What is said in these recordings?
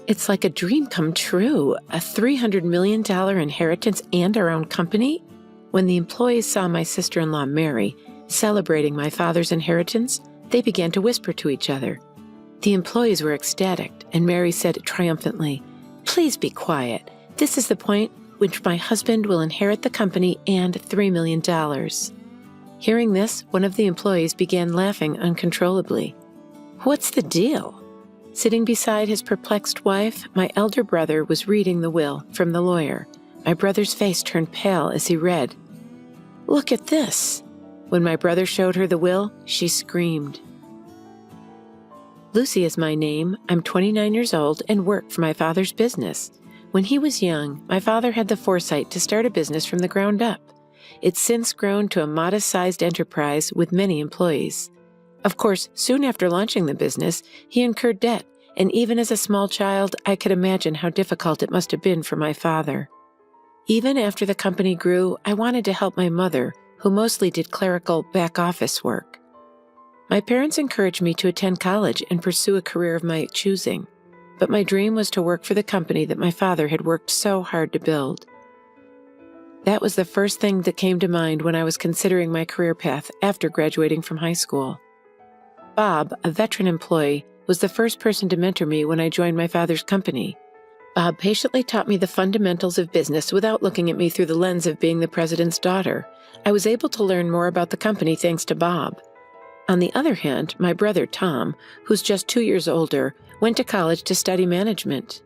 It's like a dream come true, a $300 million inheritance and our own company. When the employees saw my sister-in-law, Mary, celebrating my father's inheritance, they began to whisper to each other. The employees were ecstatic, and Mary said triumphantly, "Please be quiet. This is the point which my husband will inherit the company and $3 million. Hearing this, one of the employees began laughing uncontrollably. "What's the deal?" Sitting beside his perplexed wife, my elder brother was reading the will from the lawyer. My brother's face turned pale as he read. "Look at this." When my brother showed her the will, she screamed. Lucy is my name. I'm 29 years old and work for my father's business. When he was young, my father had the foresight to start a business from the ground up. It's since grown to a modest-sized enterprise with many employees. Of course, soon after launching the business, he incurred debt, and even as a small child, I could imagine how difficult it must have been for my father. Even after the company grew, I wanted to help my mother, who mostly did clerical back-office work. My parents encouraged me to attend college and pursue a career of my choosing, but my dream was to work for the company that my father had worked so hard to build. That was the first thing that came to mind when I was considering my career path after graduating from high school. Bob, a veteran employee, was the first person to mentor me when I joined my father's company. Bob patiently taught me the fundamentals of business without looking at me through the lens of being the president's daughter. I was able to learn more about the company thanks to Bob. On the other hand, my brother Tom, who's just 2 years older, went to college to study management.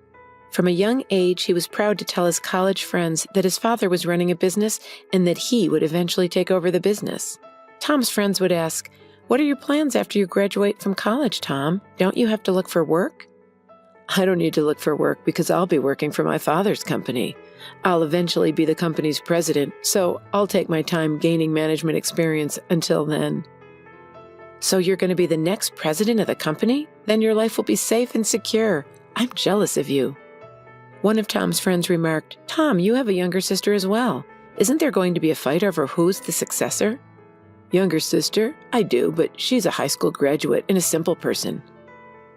From a young age, he was proud to tell his college friends that his father was running a business and that he would eventually take over the business. Tom's friends would ask, "What are your plans after you graduate from college, Tom? Don't you have to look for work?" "I don't need to look for work because I'll be working for my father's company. I'll eventually be the company's president, so I'll take my time gaining management experience until then." "So you're going to be the next president of the company? Then your life will be safe and secure. I'm jealous of you." One of Tom's friends remarked, "Tom, you have a younger sister as well. Isn't there going to be a fight over who's the successor?" "Younger sister? I do, but she's a high school graduate and a simple person."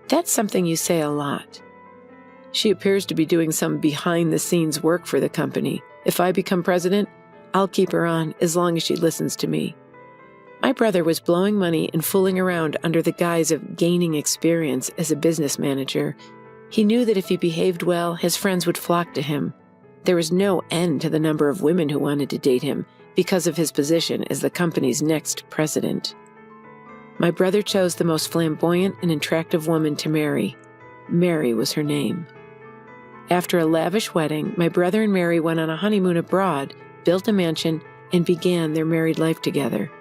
"That's something you say a lot." "She appears to be doing some behind-the-scenes work for the company. If I become president, I'll keep her on as long as she listens to me." My brother was blowing money and fooling around under the guise of gaining experience as a business manager. He knew that if he behaved well, his friends would flock to him. There was no end to the number of women who wanted to date him because of his position as the company's next president. My brother chose the most flamboyant and attractive woman to marry. Mary was her name. After a lavish wedding, my brother and Mary went on a honeymoon abroad, built a mansion, and began their married life together.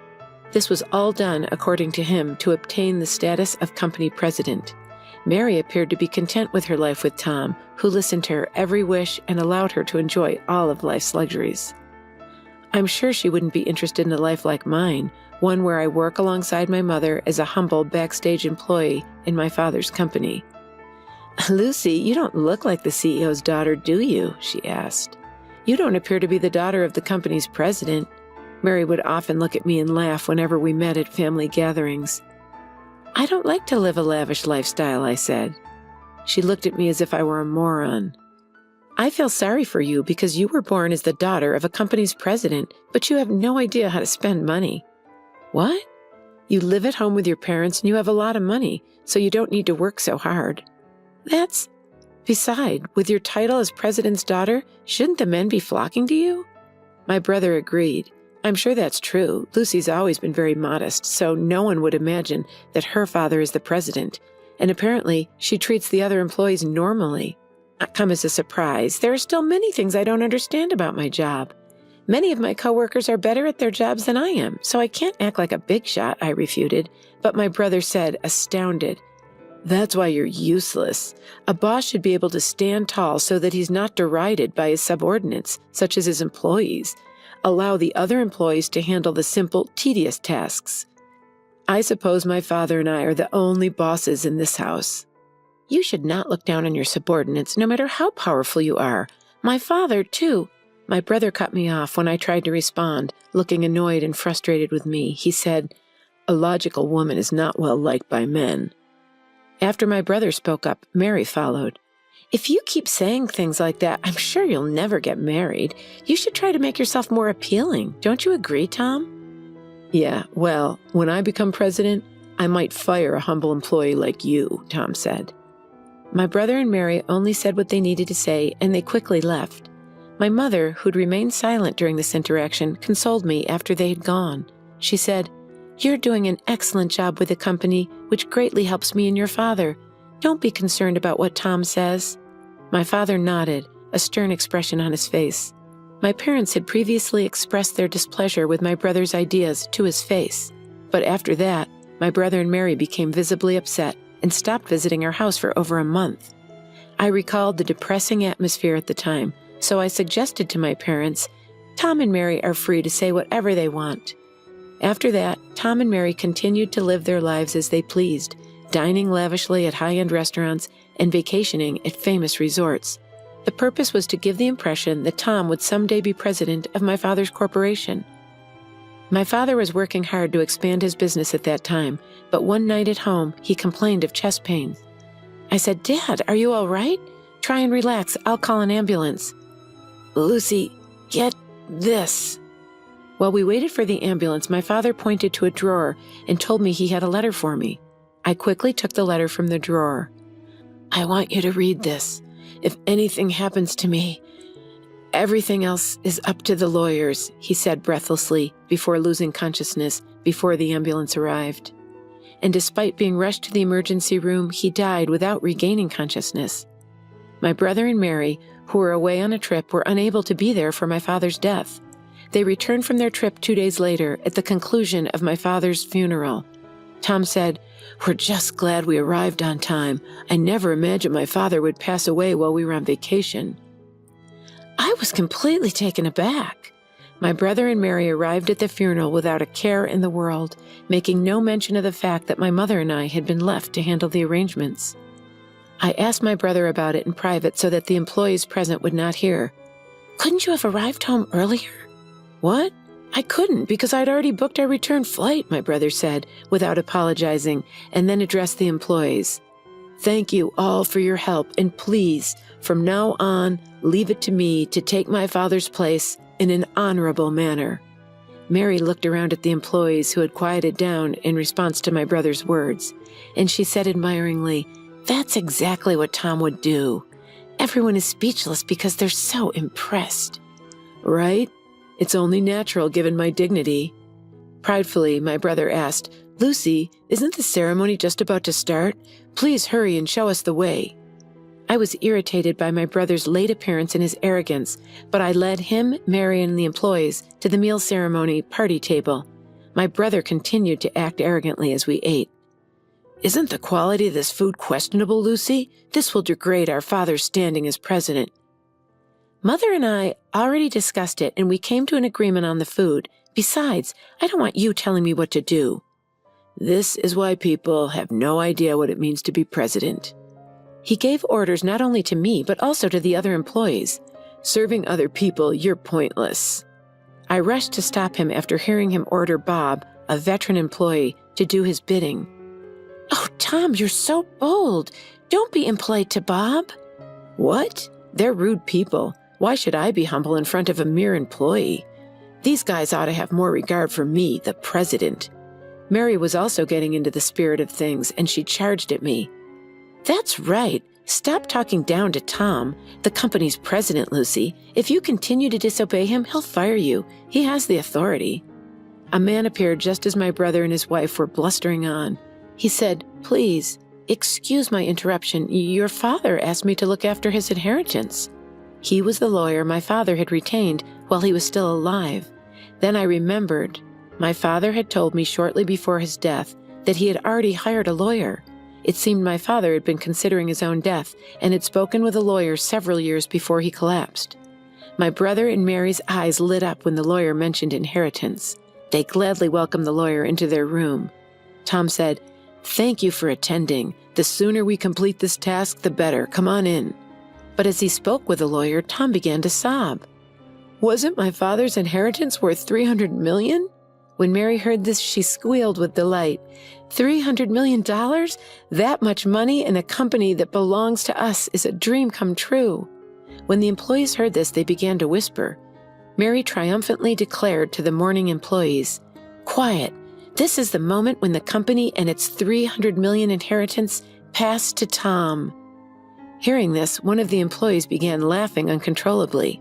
This was all done, according to him, to obtain the status of company president. Mary appeared to be content with her life with Tom, who listened to her every wish and allowed her to enjoy all of life's luxuries. I'm sure she wouldn't be interested in a life like mine, one where I work alongside my mother as a humble backstage employee in my father's company. "Lucy, you don't look like the CEO's daughter, do you?" she asked. "You don't appear to be the daughter of the company's president." Mary would often look at me and laugh whenever we met at family gatherings. "I don't like to live a lavish lifestyle," I said. She looked at me as if I were a moron. "I feel sorry for you because you were born as the daughter of a company's president, but you have no idea how to spend money." "What?" "You live at home with your parents and you have a lot of money, so you don't need to work so hard." Beside, with your title as president's daughter, shouldn't the men be flocking to you?" My brother agreed. "I'm sure that's true. Lucy's always been very modest, so no one would imagine that her father is the president. And apparently, she treats the other employees normally. Not come as a surprise. There are still many things I don't understand about my job. Many of my coworkers are better at their jobs than I am, so I can't act like a big shot," I refuted. But my brother said, astounded, "That's why you're useless. A boss should be able to stand tall so that he's not derided by his subordinates, such as his employees. Allow the other employees to handle the simple, tedious tasks. I suppose my father and I are the only bosses in this house." "You should not look down on your subordinates, no matter how powerful you are. My father, too." My brother cut me off when I tried to respond, looking annoyed and frustrated with me. He said, "A logical woman is not well liked by men." After my brother spoke up, Mary followed. If you keep saying things like that, I'm sure you'll never get married. You should try to make yourself more appealing. Don't you agree, Tom? Yeah, well, when I become president, I might fire a humble employee like you, Tom said. My brother and Mary only said what they needed to say, and they quickly left. My mother, who'd remained silent during this interaction, consoled me after they had gone. She said, "You're doing an excellent job with the company, which greatly helps me and your father. Don't be concerned about what Tom says." My father nodded, a stern expression on his face. My parents had previously expressed their displeasure with my brother's ideas to his face. But after that, my brother and Mary became visibly upset and stopped visiting our house for over a month. I recalled the depressing atmosphere at the time, so I suggested to my parents, "Tom and Mary are free to say whatever they want." After that, Tom and Mary continued to live their lives as they pleased, dining lavishly at high-end restaurants and vacationing at famous resorts. The purpose was to give the impression that Tom would someday be president of my father's corporation. My father was working hard to expand his business at that time, but one night at home, he complained of chest pain. I said, "Dad, are you all right? Try and relax. I'll call an ambulance." "Lucy, get this." While we waited for the ambulance, my father pointed to a drawer and told me he had a letter for me. I quickly took the letter from the drawer. "I want you to read this. If anything happens to me, everything else is up to the lawyers," he said breathlessly before losing consciousness before the ambulance arrived. And despite being rushed to the emergency room, he died without regaining consciousness. My brother and Mary, who were away on a trip, were unable to be there for my father's death. They returned from their trip 2 days later at the conclusion of my father's funeral. Tom said, "We're just glad we arrived on time. I never imagined my father would pass away while we were on vacation." I was completely taken aback. My brother and Mary arrived at the funeral without a care in the world, making no mention of the fact that my mother and I had been left to handle the arrangements. I asked my brother about it in private so that the employees present would not hear. "Couldn't you have arrived home earlier?" "What? I couldn't because I'd already booked our return flight," my brother said, without apologizing, and then addressed the employees. "Thank you all for your help, and please, from now on, leave it to me to take my father's place in an honorable manner." Mary looked around at the employees who had quieted down in response to my brother's words, and she said admiringly, "That's exactly what Tom would do. Everyone is speechless because they're so impressed." "Right? It's only natural given my dignity." Pridefully, my brother asked, "Lucy, isn't the ceremony just about to start? Please hurry and show us the way." I was irritated by my brother's late appearance and his arrogance, but I led him, Mary, and the employees to the meal ceremony party table. My brother continued to act arrogantly as we ate. "Isn't the quality of this food questionable, Lucy? This will degrade our father's standing as president." Mother and I already discussed it, and we came to an agreement on the food. Besides, I don't want you telling me what to do. This is why people have no idea what it means to be president. He gave orders not only to me, but also to the other employees. Serving other people, you're pointless. I rushed to stop him after hearing him order Bob, a veteran employee, to do his bidding. "Oh, Tom, you're so bold. Don't be impolite to Bob." "What? They're rude people. Why should I be humble in front of a mere employee? These guys ought to have more regard for me, the president." Mary was also getting into the spirit of things, and she charged at me. "That's right. Stop talking down to Tom, the company's president, Lucy. If you continue to disobey him, he'll fire you. He has the authority." A man appeared just as my brother and his wife were blustering on. He said, "Please, excuse my interruption. Your father asked me to look after his inheritance." He was the lawyer my father had retained while he was still alive. Then I remembered. My father had told me shortly before his death that he had already hired a lawyer. It seemed my father had been considering his own death and had spoken with a lawyer several years before he collapsed. My brother and Mary's eyes lit up when the lawyer mentioned inheritance. They gladly welcomed the lawyer into their room. Tom said, "Thank you for attending. The sooner we complete this task, the better. Come on in." But as he spoke with the lawyer, Tom began to sob. "Wasn't my father's inheritance worth $300 million? When Mary heard this, she squealed with delight. $300 million? That much money in a company that belongs to us is a dream come true. When the employees heard this, they began to whisper. Mary triumphantly declared to the mourning employees, "Quiet. This is the moment when the company and its $300 million inheritance pass to Tom." Hearing this, one of the employees began laughing uncontrollably.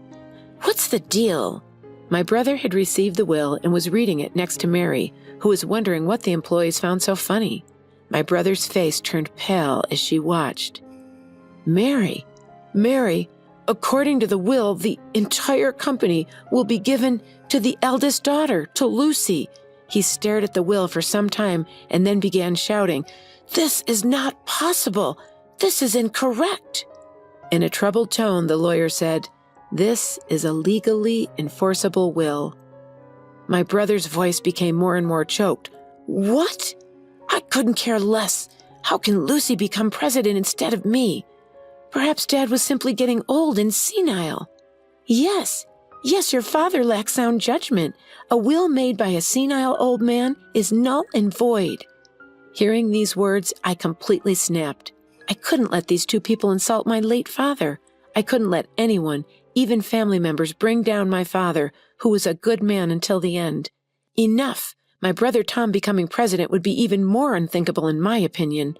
"What's the deal?" My brother had received the will and was reading it next to Mary, who was wondering what the employees found so funny. My brother's face turned pale as she watched. Mary, according to the will, the entire company will be given to the eldest daughter, to Lucy." He stared at the will for some time and then began shouting, "This is not possible! This is incorrect!" In a troubled tone, the lawyer said, "This is a legally enforceable will." My brother's voice became more and more choked. "What? I couldn't care less. How can Lucy become president instead of me? Perhaps Dad was simply getting old and senile." Yes, your father lacks sound judgment. A will made by a senile old man is null and void." Hearing these words, I completely snapped. I couldn't let these two people insult my late father. I couldn't let anyone, even family members, bring down my father, who was a good man until the end. Enough! My brother Tom becoming president would be even more unthinkable in my opinion.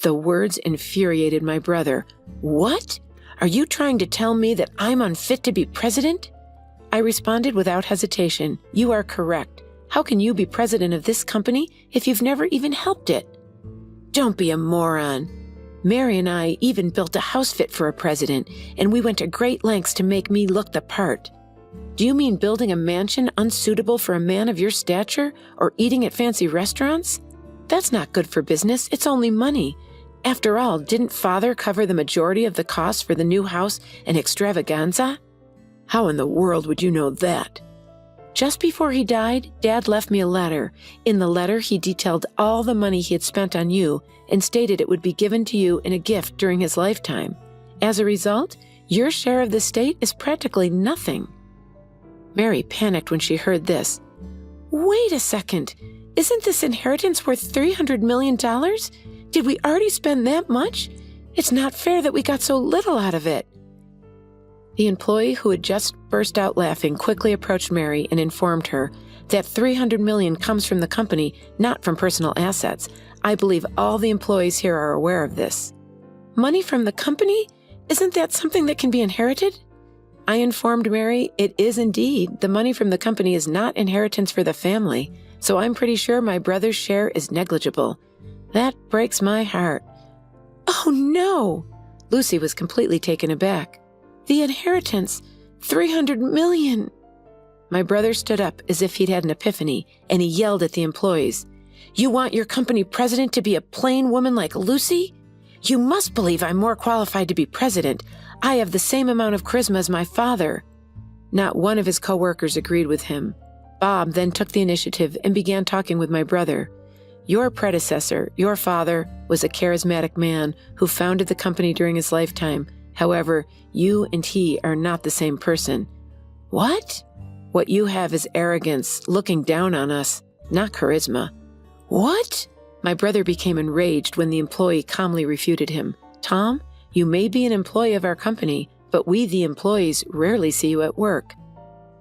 The words infuriated my brother. "What? Are you trying to tell me that I'm unfit to be president?" I responded without hesitation. "You are correct. How can you be president of this company if you've never even helped it?" "Don't be a moron. Mary and I even built a house fit for a president, and we went to great lengths to make me look the part. Do you mean building a mansion unsuitable for a man of your stature or eating at fancy restaurants? That's not good for business. It's only money. After all, didn't Father cover the majority of the costs for the new house and extravaganza?" "How in the world would you know that?" "Just before he died, Dad left me a letter. In the letter, he detailed all the money he had spent on you and stated it would be given to you in a gift during his lifetime. As a result, your share of the estate is practically nothing." Mary panicked when she heard this. "Wait a second. Isn't this inheritance worth $300 million? Did we already spend that much? It's not fair that we got so little out of it." The employee who had just burst out laughing quickly approached Mary and informed her that $300 million comes from the company, not from personal assets. I believe all the employees here are aware of this. "Money from the company? Isn't that something that can be inherited?" I informed Mary it is indeed. The money from the company is not inheritance for the family, so I'm pretty sure my brother's share is negligible. That breaks my heart. "Oh no!" Lucy was completely taken aback. "The inheritance, $300 million. My brother stood up as if he'd had an epiphany, and he yelled at the employees. "You want your company president to be a plain woman like Lucy? You must believe I'm more qualified to be president. I have the same amount of charisma as my father." Not one of his co-workers agreed with him. Bob then took the initiative and began talking with my brother. "Your predecessor, your father, was a charismatic man who founded the company during his lifetime. However, you and he are not the same person." "What?" "What you have is arrogance, looking down on us, not charisma." "What?" My brother became enraged when the employee calmly refuted him. "Tom, you may be an employee of our company, but we, the employees, rarely see you at work."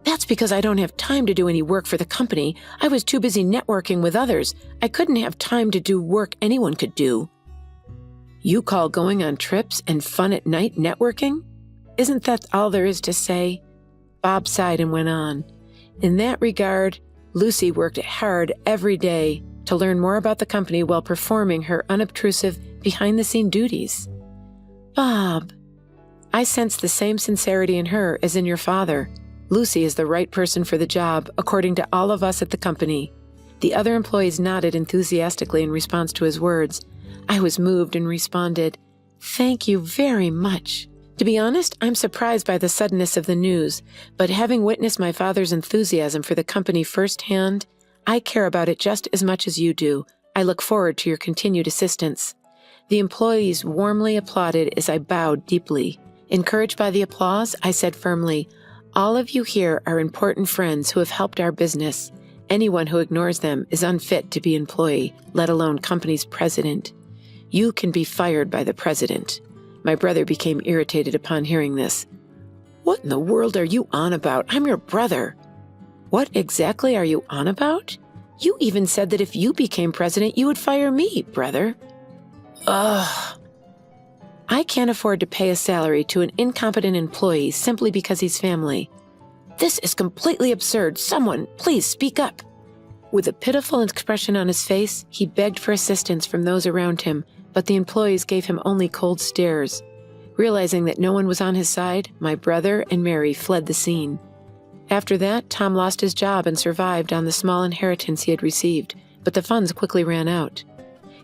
"That's because I don't have time to do any work for the company. I was too busy networking with others. I couldn't have time to do work anyone could do." "You call going on trips and fun at night networking? Isn't that all there is to say?" Bob sighed and went on. "In that regard, Lucy worked hard every day to learn more about the company while performing her unobtrusive, behind-the-scene duties." "Bob." "I sense the same sincerity in her as in your father. Lucy is the right person for the job, according to all of us at the company." The other employees nodded enthusiastically in response to his words. I was moved and responded, "Thank you very much." To be honest, I'm surprised by the suddenness of the news, but having witnessed my father's enthusiasm for the company firsthand, I care about it just as much as you do. I look forward to your continued assistance. The employees warmly applauded as I bowed deeply. Encouraged by the applause, I said firmly, "All of you here are important friends who have helped our business. Anyone who ignores them is unfit to be employee, let alone company's president. You can be fired by the president. My brother became irritated upon hearing this. What in the world are you on about? I'm your brother. What exactly are you on about? You even said that if you became president, you would fire me, brother. Ugh. I can't afford to pay a salary to an incompetent employee simply because he's family. This is completely absurd. Someone, please speak up. With a pitiful expression on his face, he begged for assistance from those around him, but the employees gave him only cold stares. Realizing that no one was on his side, my brother and Mary fled the scene. After that, Tom lost his job and survived on the small inheritance he had received, but the funds quickly ran out.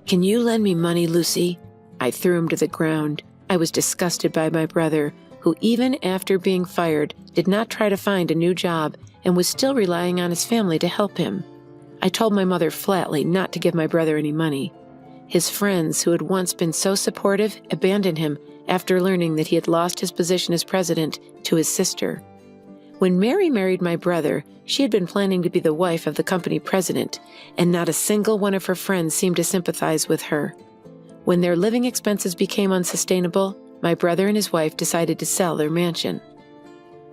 Can you lend me money, Lucy? I threw him to the ground. I was disgusted by my brother, who even after being fired, did not try to find a new job and was still relying on his family to help him. I told my mother flatly not to give my brother any money. His friends, who had once been so supportive, abandoned him after learning that he had lost his position as president to his sister. When Mary married my brother, she had been planning to be the wife of the company president, and not a single one of her friends seemed to sympathize with her. When their living expenses became unsustainable, my brother and his wife decided to sell their mansion.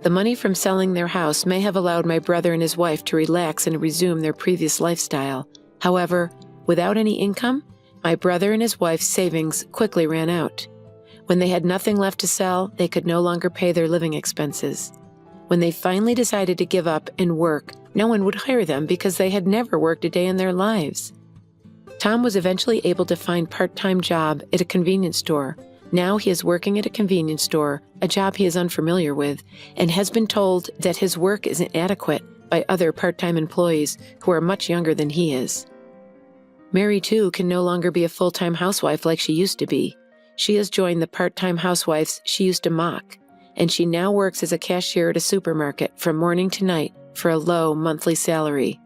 The money from selling their house may have allowed my brother and his wife to relax and resume their previous lifestyle. However, without any income, my brother and his wife's savings quickly ran out. When they had nothing left to sell, they could no longer pay their living expenses. When they finally decided to give up and work, no one would hire them because they had never worked a day in their lives. Tom was eventually able to find a part-time job at a convenience store. Now he is working at a convenience store, a job he is unfamiliar with, and has been told that his work is inadequate by other part-time employees who are much younger than he is. Mary, too, can no longer be a full-time housewife like she used to be. She has joined the part-time housewives she used to mock, and she now works as a cashier at a supermarket from morning to night for a low monthly salary.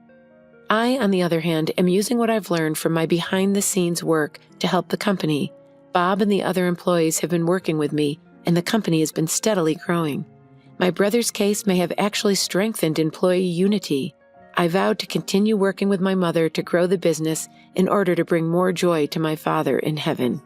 I, on the other hand, am using what I've learned from my behind-the-scenes work to help the company. Bob and the other employees have been working with me, and the company has been steadily growing. My brother's case may have actually strengthened employee unity. I vowed to continue working with my mother to grow the business in order to bring more joy to my Father in heaven.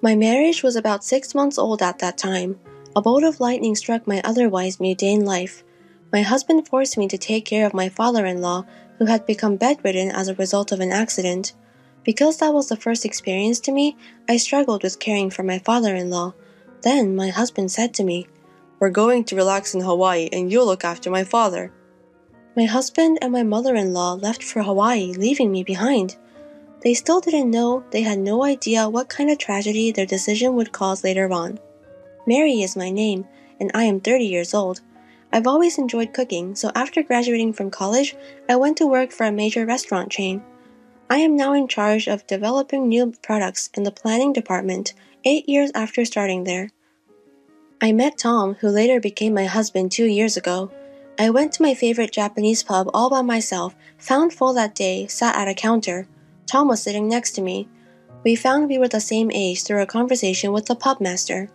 My marriage was about 6 months old at that time. A bolt of lightning struck my otherwise mundane life. My husband forced me to take care of my father-in-law, who had become bedridden as a result of an accident. Because that was the first experience to me, I struggled with caring for my father-in-law. Then my husband said to me, "We're going to relax in Hawaii and you'll look after my father." My husband and my mother-in-law left for Hawaii, leaving me behind. They still didn't know, they had no idea what kind of tragedy their decision would cause later on. Mary is my name, and I am 30 years old. I've always enjoyed cooking, so after graduating from college, I went to work for a major restaurant chain. I am now in charge of developing new products in the planning department, 8 years after starting there. I met Tom, who later became my husband 2 years ago. I went to my favorite Japanese pub all by myself, found full that day, sat at a counter. Tom was sitting next to me. We found we were the same age through a conversation with the pub master.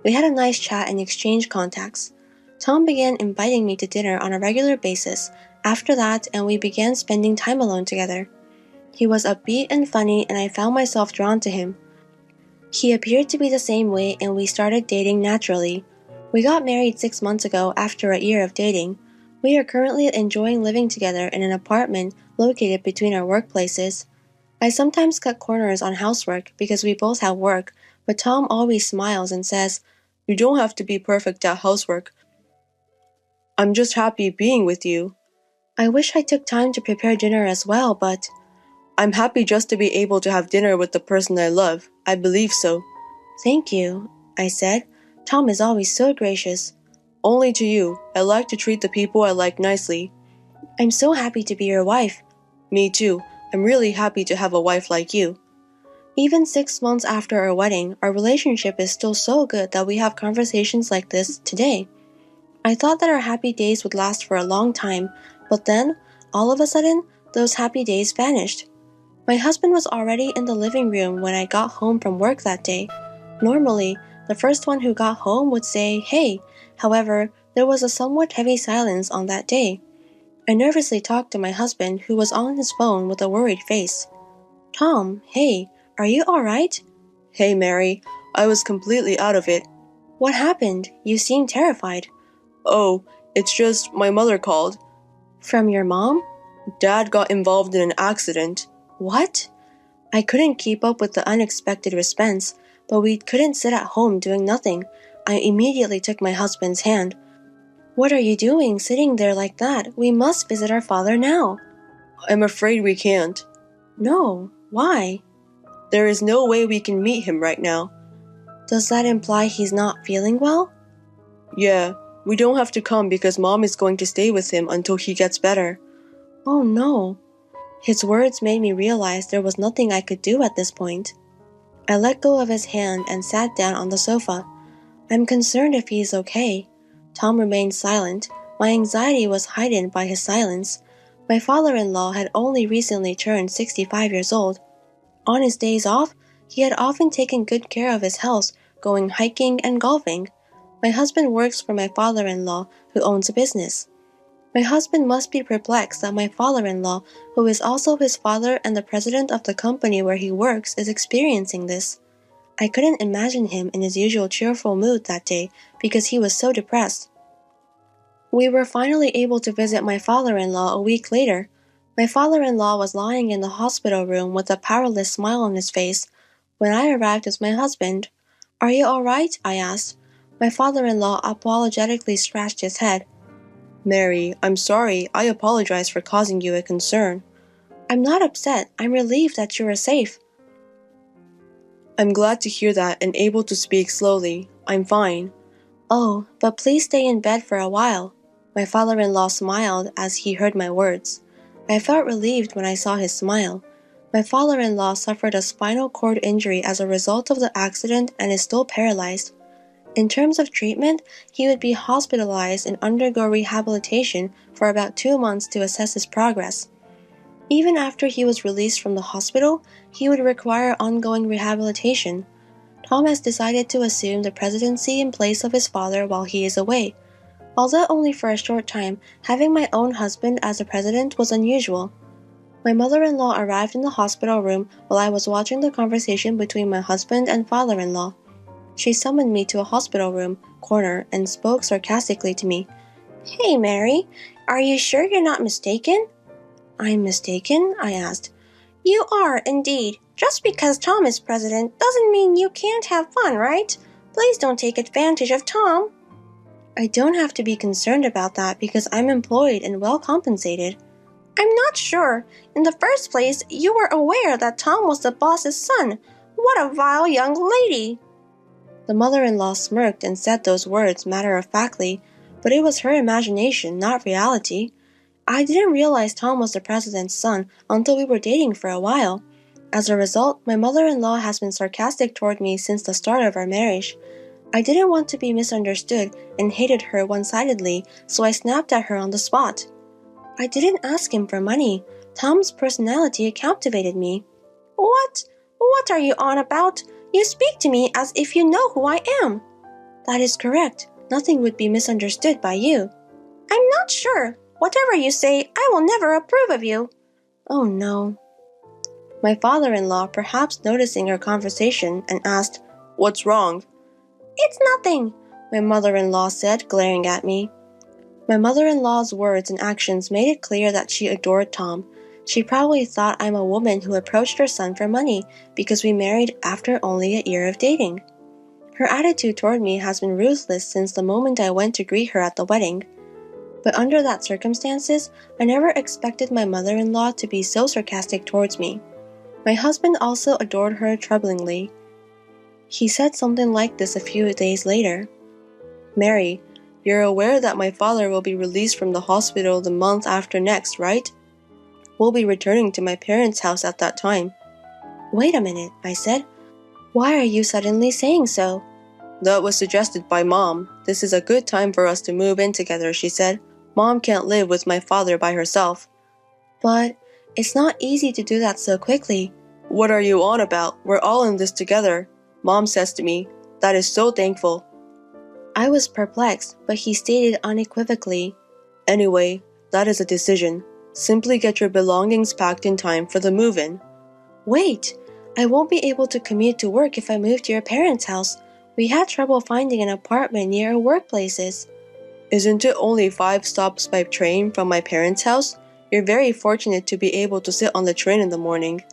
We had a nice chat and exchanged contacts. Tom began inviting me to dinner on a regular basis after that, and we began spending time alone together. He was upbeat and funny, and I found myself drawn to him. He appeared to be the same way, and we started dating naturally. We got married 6 months ago after a year of dating. We are currently enjoying living together in an apartment located between our workplaces. I sometimes cut corners on housework because we both have work, but Tom always smiles and says, "You don't have to be perfect at housework. I'm just happy being with you." I wish I took time to prepare dinner as well, but I'm happy just to be able to have dinner with the person I love. I believe so. Thank you, I said. Tom is always so gracious. Only to you. I like to treat the people I like nicely. I'm so happy to be your wife. Me too. I'm really happy to have a wife like you. Even 6 months after our wedding, our relationship is still so good that we have conversations like this today. I thought that our happy days would last for a long time, but then, all of a sudden, those happy days vanished. My husband was already in the living room when I got home from work that day. Normally, the first one who got home would say, "Hey." However, There was a somewhat heavy silence on that day. I nervously talked to my husband, who was on his phone with a worried face. Tom, hey, are you alright? Hey, Mary, I was completely out of it. What happened? You seem terrified. Oh, it's just my mother called. From your mom? Dad got involved in an accident. What? I couldn't keep up with the unexpected response, but we couldn't sit at home doing nothing. I immediately took my husband's hand. What are you doing sitting there like that? We must visit our father now. I'm afraid we can't. No, why? There is no way we can meet him right now. Does that imply he's not feeling well? Yeah, we don't have to come because Mom is going to stay with him until he gets better. Oh no. His words made me realize there was nothing I could do at this point. I let go of his hand and sat down on the sofa. I'm concerned if he is okay. Tom remained silent. My anxiety was heightened by his silence. My father-in-law had only recently turned 65 years old. On his days off, he had often taken good care of his health, going hiking and golfing. My husband works for my father-in-law, who owns a business. My husband must be perplexed that my father-in-law, who is also his father and the president of the company where he works, is experiencing this. I couldn't imagine him in his usual cheerful mood that day because he was so depressed. We were finally able to visit my father-in-law a week later. My father-in-law was lying in the hospital room with a powerless smile on his face. When I arrived with my husband, "Are you all right?" I asked. My father-in-law apologetically scratched his head. "Mary, I'm sorry. I apologize for causing you a concern." "I'm not upset. I'm relieved that you are safe." "I'm glad to hear that and able to speak slowly. I'm fine." "Oh, but please stay in bed for a while." My father-in-law smiled as he heard my words. I felt relieved when I saw his smile. My father-in-law suffered a spinal cord injury as a result of the accident and is still paralyzed. In terms of treatment, he would be hospitalized and undergo rehabilitation for about 2 months to assess his progress. Even after he was released from the hospital, he would require ongoing rehabilitation. Tom has decided to assume the presidency in place of his father while he is away. Although only for a short time, having my own husband as the president was unusual. My mother-in-law arrived in the hospital room while I was watching the conversation between my husband and father-in-law. She summoned me to a hospital room corner and spoke sarcastically to me. "Hey, Mary, are you sure you're not mistaken?" "I'm mistaken?" I asked. "You are, indeed. Just because Tom is president doesn't mean you can't have fun, right? Please don't take advantage of Tom." "I don't have to be concerned about that because I'm employed and well compensated." "I'm not sure. In the first place, you were aware that Tom was the boss's son. What a vile young lady!" The mother-in-law smirked and said those words matter-of-factly, but it was her imagination, not reality. I didn't realize Tom was the president's son until we were dating for a while. As a result, my mother-in-law has been sarcastic toward me since the start of our marriage. I didn't want to be misunderstood and hated her one-sidedly, so I snapped at her on the spot. "I didn't ask him for money. Tom's personality captivated me." "What? What are you on about? You speak to me as if you know who I am." "That is correct. Nothing would be misunderstood by you." "I'm not sure. Whatever you say, I will never approve of you." "Oh no." My father-in-law, perhaps noticing our conversation, and asked, "What's wrong?" "It's nothing," my mother-in-law said, glaring at me. My mother-in-law's words and actions made it clear that she adored Tom. She probably thought I'm a woman who approached her son for money because we married after only a year of dating. Her attitude toward me has been ruthless since the moment I went to greet her at the wedding. But under that circumstances, I never expected my mother-in-law to be so sarcastic towards me. My husband also adored her troublingly. He said something like this a few days later. "Mary, you're aware that my father will be released from the hospital the month after next, right? We'll be returning to my parents' house at that time." "Wait a minute," I said. "Why are you suddenly saying so?" "That was suggested by Mom. This is a good time for us to move in together," she said. "Mom can't live with my father by herself." "But it's not easy to do that so quickly." "What are you on about? We're all in this together," Mom says to me. "That is so thankful." I was perplexed, but he stated unequivocally, "Anyway, that is a decision. Simply get your belongings packed in time for the move-in." "Wait, I won't be able to commute to work if I move to your parents' house. We had trouble finding an apartment near our workplaces." "Isn't it only 5 stops by train from my parents' house? You're very fortunate to be able to sit on the train in the morning."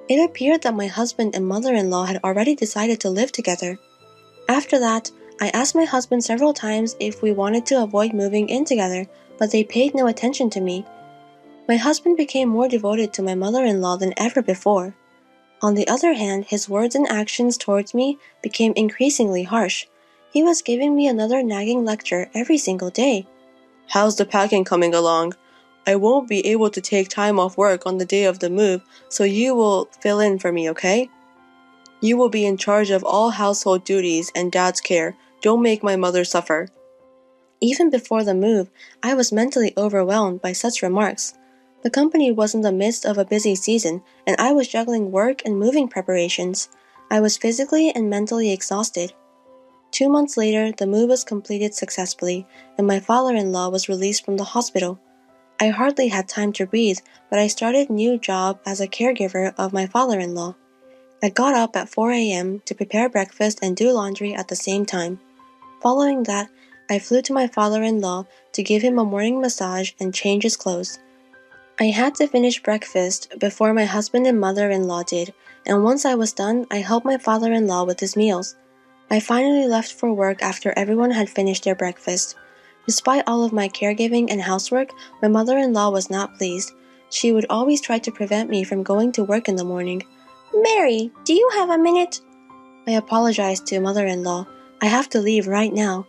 It appeared that my husband and mother-in-law had already decided to live together. After that, I asked my husband several times if we wanted to avoid moving in together, but they paid no attention to me. My husband became more devoted to my mother-in-law than ever before. On the other hand, his words and actions towards me became increasingly harsh. He was giving me another nagging lecture every single day. "How's the packing coming along? I won't be able to take time off work on the day of the move, so you will fill in for me, okay? You will be in charge of all household duties and Dad's care. Don't make my mother suffer." Even before the move, I was mentally overwhelmed by such remarks. The company was in the midst of a busy season, and I was juggling work and moving preparations. I was physically and mentally exhausted. 2 months later, the move was completed successfully, and my father-in-law was released from the hospital. I hardly had time to breathe, but I started a new job as a caregiver of my father-in-law. I got up at 4 a.m. to prepare breakfast and do laundry at the same time. Following that, I flew to my father-in-law to give him a morning massage and change his clothes. I had to finish breakfast before my husband and mother-in-law did, and once I was done, I helped my father-in-law with his meals. I finally left for work after everyone had finished their breakfast. Despite all of my caregiving and housework, my mother-in-law was not pleased. She would always try to prevent me from going to work in the morning. "Mary, do you have a minute?" I apologized to mother-in-law. "I have to leave right now."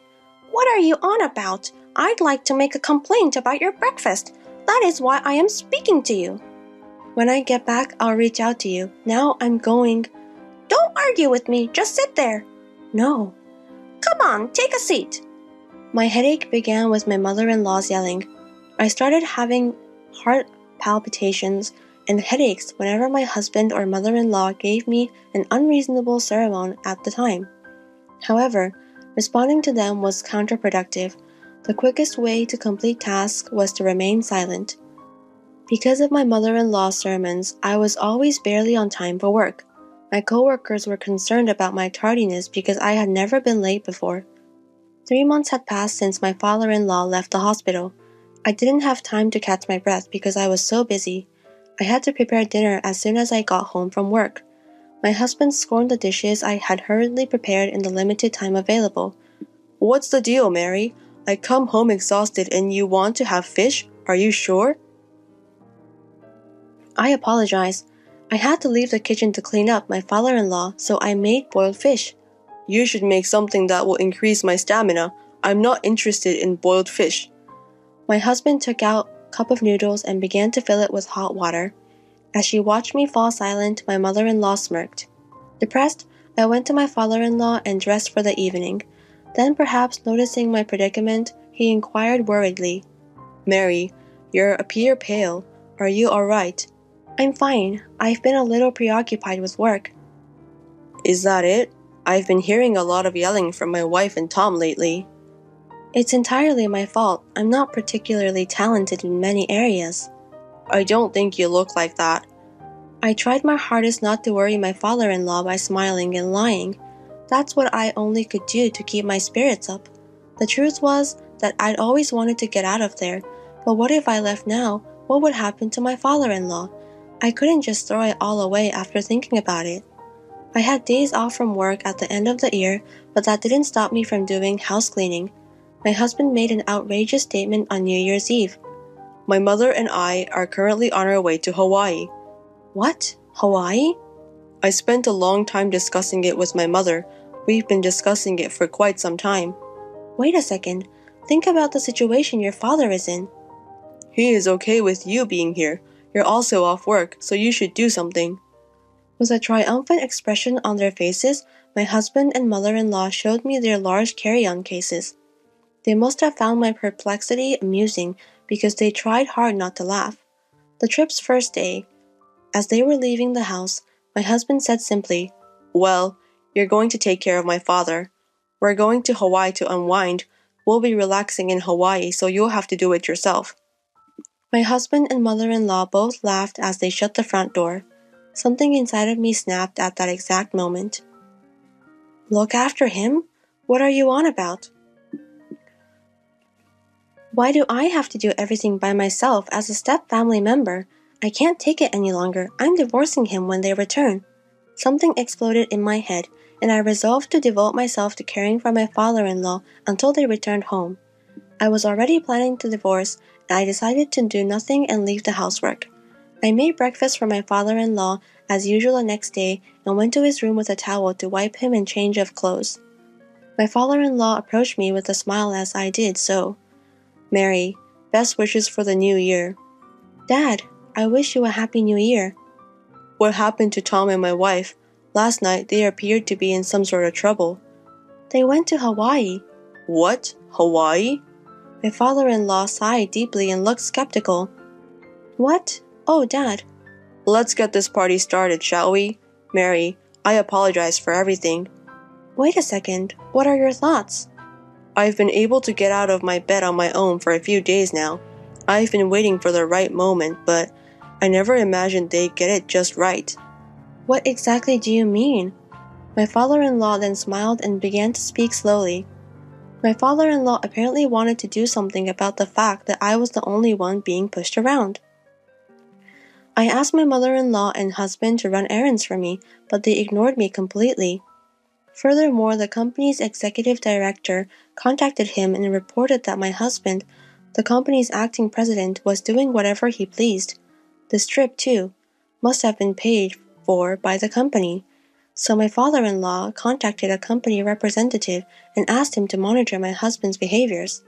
"What are you on about? I'd like to make a complaint about your breakfast. That is why I am speaking to you." "When I get back, I'll reach out to you. Now I'm going." "Don't argue with me, just sit there." "No." "Come on, take a seat." My headache began with my mother-in-law's yelling. I started having heart palpitations and headaches whenever my husband or mother-in-law gave me an unreasonable sermon at the time. However, responding to them was counterproductive. The quickest way to complete tasks was to remain silent. Because of my mother-in-law's sermons, I was always barely on time for work. My coworkers were concerned about my tardiness because I had never been late before. 3 months had passed since my father-in-law left the hospital. I didn't have time to catch my breath because I was so busy. I had to prepare dinner as soon as I got home from work. My husband scorned the dishes I had hurriedly prepared in the limited time available. "What's the deal, Mary? I come home exhausted and you want to have fish? Are you sure?" I apologized. I had to leave the kitchen to clean up my father-in-law, so I made boiled fish. "You should make something that will increase my stamina. I'm not interested in boiled fish." My husband took out a cup of noodles and began to fill it with hot water. As she watched me fall silent, my mother-in-law smirked. Depressed, I went to my father-in-law and dressed for the evening. Then, perhaps noticing my predicament, he inquired worriedly, "Mary, you appear pale. Are you all right?" "I'm fine. I've been a little preoccupied with work." "Is that it? I've been hearing a lot of yelling from my wife and Tom lately." "It's entirely my fault. I'm not particularly talented in many areas." "I don't think you look like that." I tried my hardest not to worry my father-in-law by smiling and lying. That's what I only could do to keep my spirits up. The truth was that I'd always wanted to get out of there, but what if I left now? What would happen to my father-in-law? I couldn't just throw it all away after thinking about it. I had days off from work at the end of the year, but that didn't stop me from doing house cleaning. My husband made an outrageous statement on New Year's Eve. "My mother and I are currently on our way to Hawaii." "What? Hawaii?" "I spent a long time discussing it with my mother. We've been discussing it for quite some time." "Wait a second. Think about the situation your father is in." "He is okay with you being here. You're also off work, so you should do something." With a triumphant expression on their faces, my husband and mother-in-law showed me their large carry-on cases. They must have found my perplexity amusing because they tried hard not to laugh. The trip's first day, as they were leaving the house, my husband said simply, "Well, you're going to take care of my father. We're going to Hawaii to unwind. We'll be relaxing in Hawaii, so you'll have to do it yourself." My husband and mother-in-law both laughed as they shut the front door. Something inside of me snapped at that exact moment. "Look after him? What are you on about? Why do I have to do everything by myself as a step-family member? I can't take it any longer. I'm divorcing him when they return." Something exploded in my head, and I resolved to devote myself to caring for my father-in-law until they returned home. I was already planning to divorce, and I decided to do nothing and leave the housework. I made breakfast for my father-in-law as usual the next day and went to his room with a towel to wipe him and change of clothes. My father-in-law approached me with a smile as I did so. "Mary, best wishes for the new year." "Dad, I wish you a happy new year." "What happened to Tom and my wife? Last night they appeared to be in some sort of trouble." "They went to Hawaii." "What? Hawaii?" My father-in-law sighed deeply and looked skeptical. "What? Oh, Dad." "Let's get this party started, shall we? Mary, I apologize for everything." "Wait a second. What are your thoughts?" "I've been able to get out of my bed on my own for a few days now. I've been waiting for the right moment, but I never imagined they'd get it just right." "What exactly do you mean?" My father-in-law then smiled and began to speak slowly. My father-in-law apparently wanted to do something about the fact that I was the only one being pushed around. I asked my mother-in-law and husband to run errands for me, but they ignored me completely. Furthermore, the company's executive director contacted him and reported that my husband, the company's acting president, was doing whatever he pleased. This trip, too, must have been paid for by the company. So my father-in-law contacted a company representative and asked him to monitor my husband's behaviors.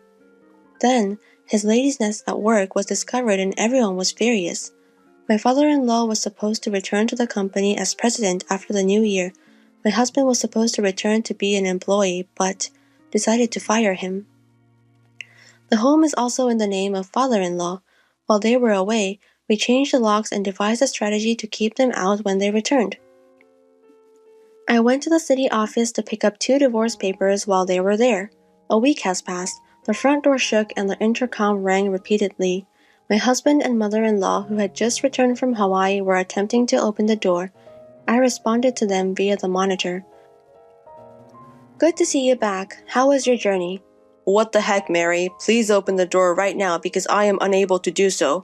Then, his laziness at work was discovered and everyone was furious. My father-in-law was supposed to return to the company as president after the new year. My husband was supposed to return to be an employee, but decided to fire him. The home is also in the name of father-in-law. While they were away, we changed the locks and devised a strategy to keep them out when they returned. I went to the city office to pick up 2 divorce papers while they were there. A week has passed. The front door shook and the intercom rang repeatedly. My husband and mother-in-law, who had just returned from Hawaii, were attempting to open the door. I responded to them via the monitor. "Good to see you back. How was your journey?" "What the heck, Mary? Please open the door right now because I am unable to do so."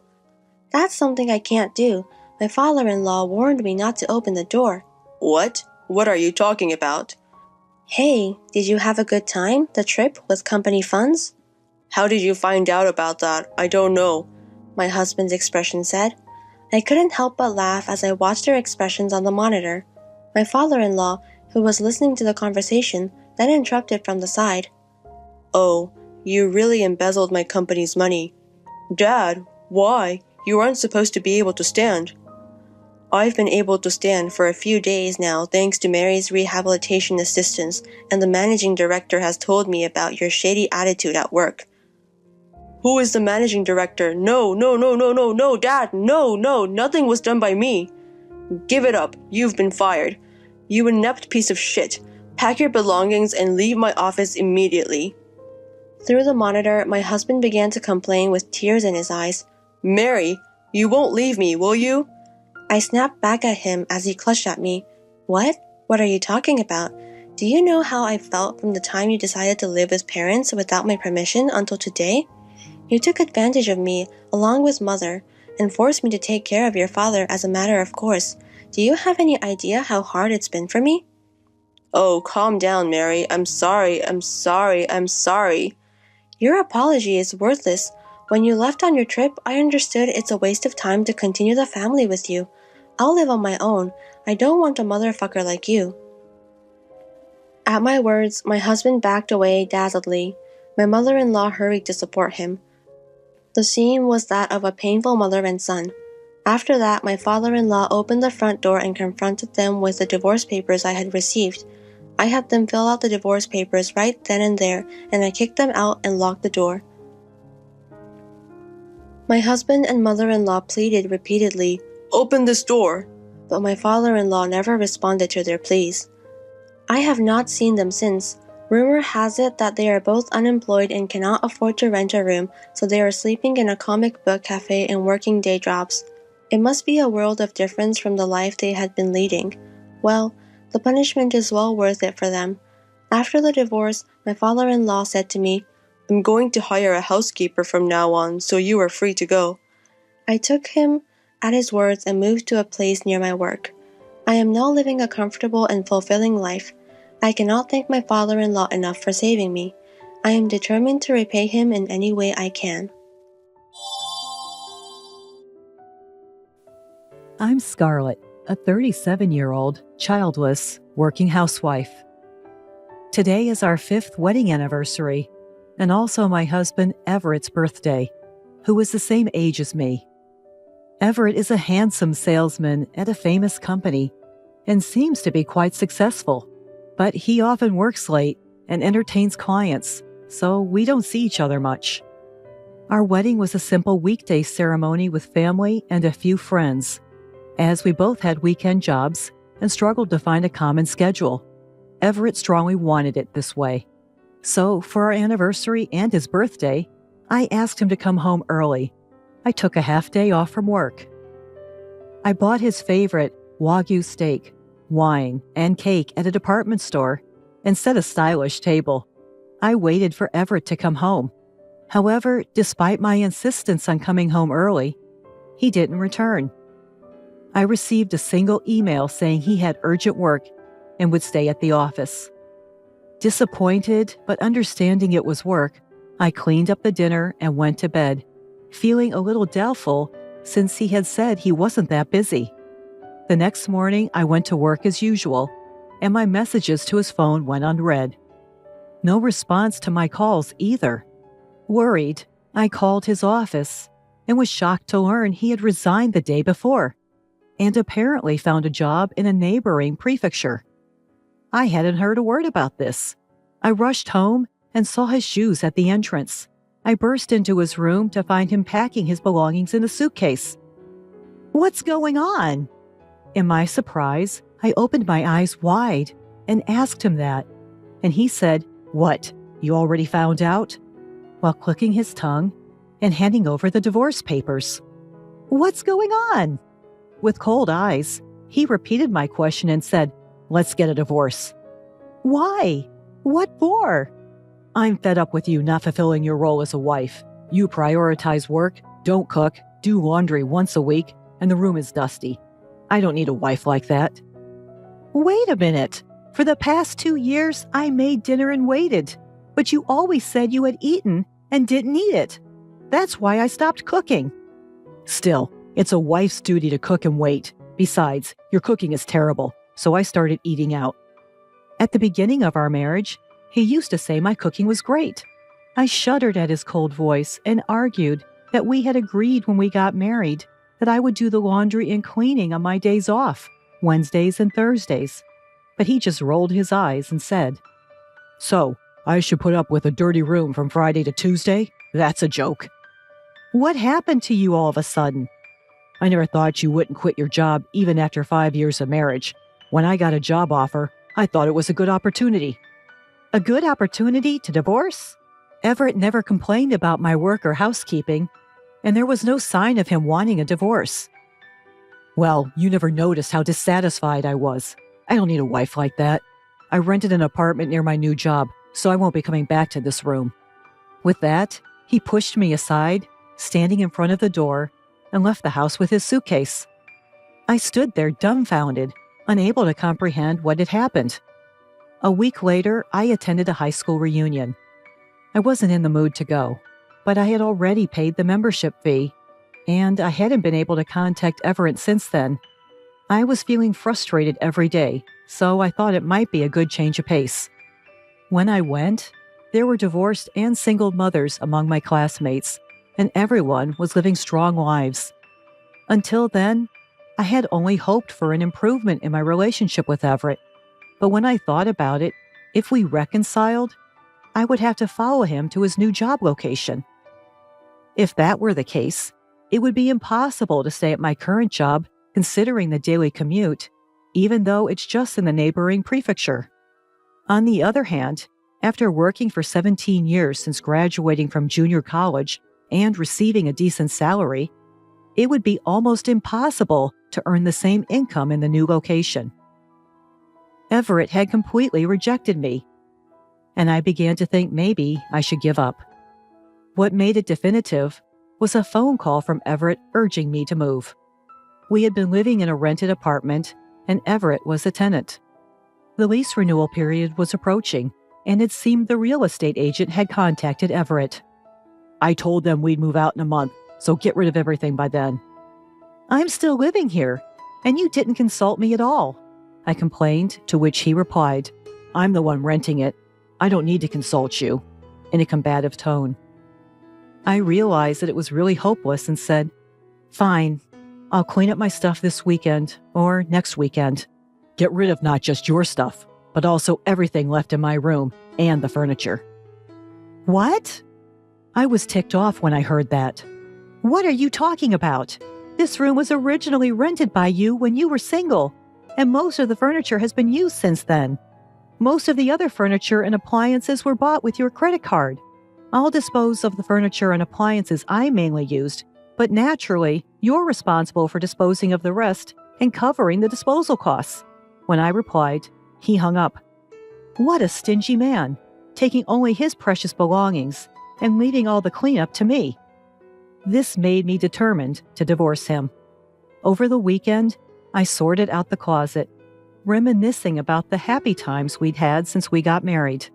"That's something I can't do. My father-in-law warned me not to open the door." "What? What are you talking about?" "Hey, did you have a good time, the trip, with company funds?" "How did you find out about that? I don't know," my husband's expression said. I couldn't help but laugh as I watched their expressions on the monitor. My father-in-law, who was listening to the conversation, then interrupted from the side. "Oh, you really embezzled my company's money." "Dad, why? You aren't supposed to be able to stand." "I've been able to stand for a few days now thanks to Mary's rehabilitation assistance, and the managing director has told me about your shady attitude at work." "Who is the managing director? No, no, no, no, no, no, Dad, no, no, nothing was done by me." "Give it up. You've been fired. You inept piece of shit. Pack your belongings and leave my office immediately." Through the monitor, my husband began to complain with tears in his eyes. "Mary, you won't leave me, will you?" I snapped back at him as he clutched at me. "What? What are you talking about? Do you know how I felt from the time you decided to live with parents without my permission until today? You took advantage of me, along with Mother, and forced me to take care of your father as a matter of course. Do you have any idea how hard it's been for me?" "Oh, calm down, Mary. I'm sorry, I'm sorry, I'm sorry." "Your apology is worthless. When you left on your trip, I understood it's a waste of time to continue the family with you. I'll live on my own. I don't want a motherfucker like you." At my words, my husband backed away dazzledly. My mother-in-law hurried to support him. The scene was that of a painful mother and son. After that, my father-in-law opened the front door and confronted them with the divorce papers I had received. I had them fill out the divorce papers right then and there, and I kicked them out and locked the door. My husband and mother-in-law pleaded repeatedly, "Open this door." but my father-in-law never responded to their pleas. I have not seen them since. Rumor has it that they are both unemployed and cannot afford to rent a room, so they are sleeping in a comic book cafe and working day jobs. It must be a world of difference from the life they had been leading. Well, the punishment is well worth it for them. After the divorce, my father-in-law said to me, "I'm going to hire a housekeeper from now on, so you are free to go." I took him at his words and moved to a place near my work. I am now living a comfortable and fulfilling life. I cannot thank my father-in-law enough for saving me. I am determined to repay him in any way I can. I'm Scarlett, a 37-year-old, childless, working housewife. Today is our 5th wedding anniversary, and also my husband Everett's birthday, who is the same age as me. Everett is a handsome salesman at a famous company and seems to be quite successful, but he often works late and entertains clients, so we don't see each other much. Our wedding was a simple weekday ceremony with family and a few friends, as we both had weekend jobs and struggled to find a common schedule. Everett strongly wanted it this way. So, for our anniversary and his birthday, I asked him to come home early. I took a half day off from work. I bought his favorite Wagyu steak, wine, and cake at a department store and set a stylish table. I waited for Everett to come home. However, despite my insistence on coming home early, he didn't return. I received a single email saying he had urgent work and would stay at the office. Disappointed, but understanding it was work, I cleaned up the dinner and went to bed, feeling a little doubtful since he had said he wasn't that busy. The next morning, I went to work as usual, and my messages to his phone went unread. No response to my calls either. Worried, I called his office and was shocked to learn he had resigned the day before and apparently found a job in a neighboring prefecture. I hadn't heard a word about this. I rushed home and saw his shoes at the entrance. I burst into his room to find him packing his belongings in a suitcase. "What's going on?" In my surprise, I opened my eyes wide and asked him that. And he said, "What, you already found out?" while clicking his tongue and handing over the divorce papers. "What's going on?" With cold eyes, he repeated my question and said, "Let's get a divorce." "Why? What for?" "I'm fed up with you not fulfilling your role as a wife. You prioritize work, don't cook, do laundry once a week, and the room is dusty. I don't need a wife like that." "Wait a minute. For the past 2 years, I made dinner and waited, but you always said you had eaten and didn't eat it. That's why I stopped cooking." "Still, it's a wife's duty to cook and wait. Besides, your cooking is terrible, so I started eating out." At the beginning of our marriage, he used to say my cooking was great. I shuddered at his cold voice and argued that we had agreed when we got married that I would do the laundry and cleaning on my days off, Wednesdays and Thursdays. But he just rolled his eyes and said, "So, I should put up with a dirty room from Friday to Tuesday? That's a joke." "What happened to you all of a sudden?" "I never thought you wouldn't quit your job even after 5 years of marriage. When I got a job offer, I thought it was a good opportunity." "A good opportunity to divorce?" Everett never complained about my work or housekeeping, and there was no sign of him wanting a divorce. "Well, you never noticed how dissatisfied I was. I don't need a wife like that. I rented an apartment near my new job, so I won't be coming back to this room." With that, he pushed me aside, standing in front of the door, and left the house with his suitcase. I stood there dumbfounded, unable to comprehend what had happened. A week later, I attended a high school reunion. I wasn't in the mood to go, but I had already paid the membership fee, and I hadn't been able to contact Everett since then. I was feeling frustrated every day, so I thought it might be a good change of pace. When I went, there were divorced and single mothers among my classmates, and everyone was living strong lives. Until then, I had only hoped for an improvement in my relationship with Everett. But when I thought about it, if we reconciled, I would have to follow him to his new job location. If that were the case, it would be impossible to stay at my current job considering the daily commute, even though it's just in the neighboring prefecture. On the other hand, After working for 17 years since graduating from junior college and receiving a decent salary, it would be almost impossible to earn the same income in the new location. Everett had completely rejected me, and I began to think maybe I should give up. What made it definitive was a phone call from Everett urging me to move. We had been living in a rented apartment, and Everett was a tenant. The lease renewal period was approaching, and it seemed the real estate agent had contacted Everett. "I told them we'd move out in a month, so get rid of everything by then." "I'm still living here, and you didn't consult me at all," I complained, to which he replied, "I'm the one renting it. I don't need to consult you," in a combative tone. I realized that it was really hopeless and said, "Fine, I'll clean up my stuff this weekend or next weekend. Get rid of not just your stuff, but also everything left in my room and the furniture." "What?" I was ticked off when I heard that. "What are you talking about? This room was originally rented by you when you were single, and most of the furniture has been used since then. Most of the other furniture and appliances were bought with your credit card. I'll dispose of the furniture and appliances I mainly used, but naturally, you're responsible for disposing of the rest and covering the disposal costs." When I replied, he hung up. What a stingy man, taking only his precious belongings and leaving all the cleanup to me. This made me determined to divorce him. Over the weekend, I sorted out the closet, reminiscing about the happy times we'd had since we got married.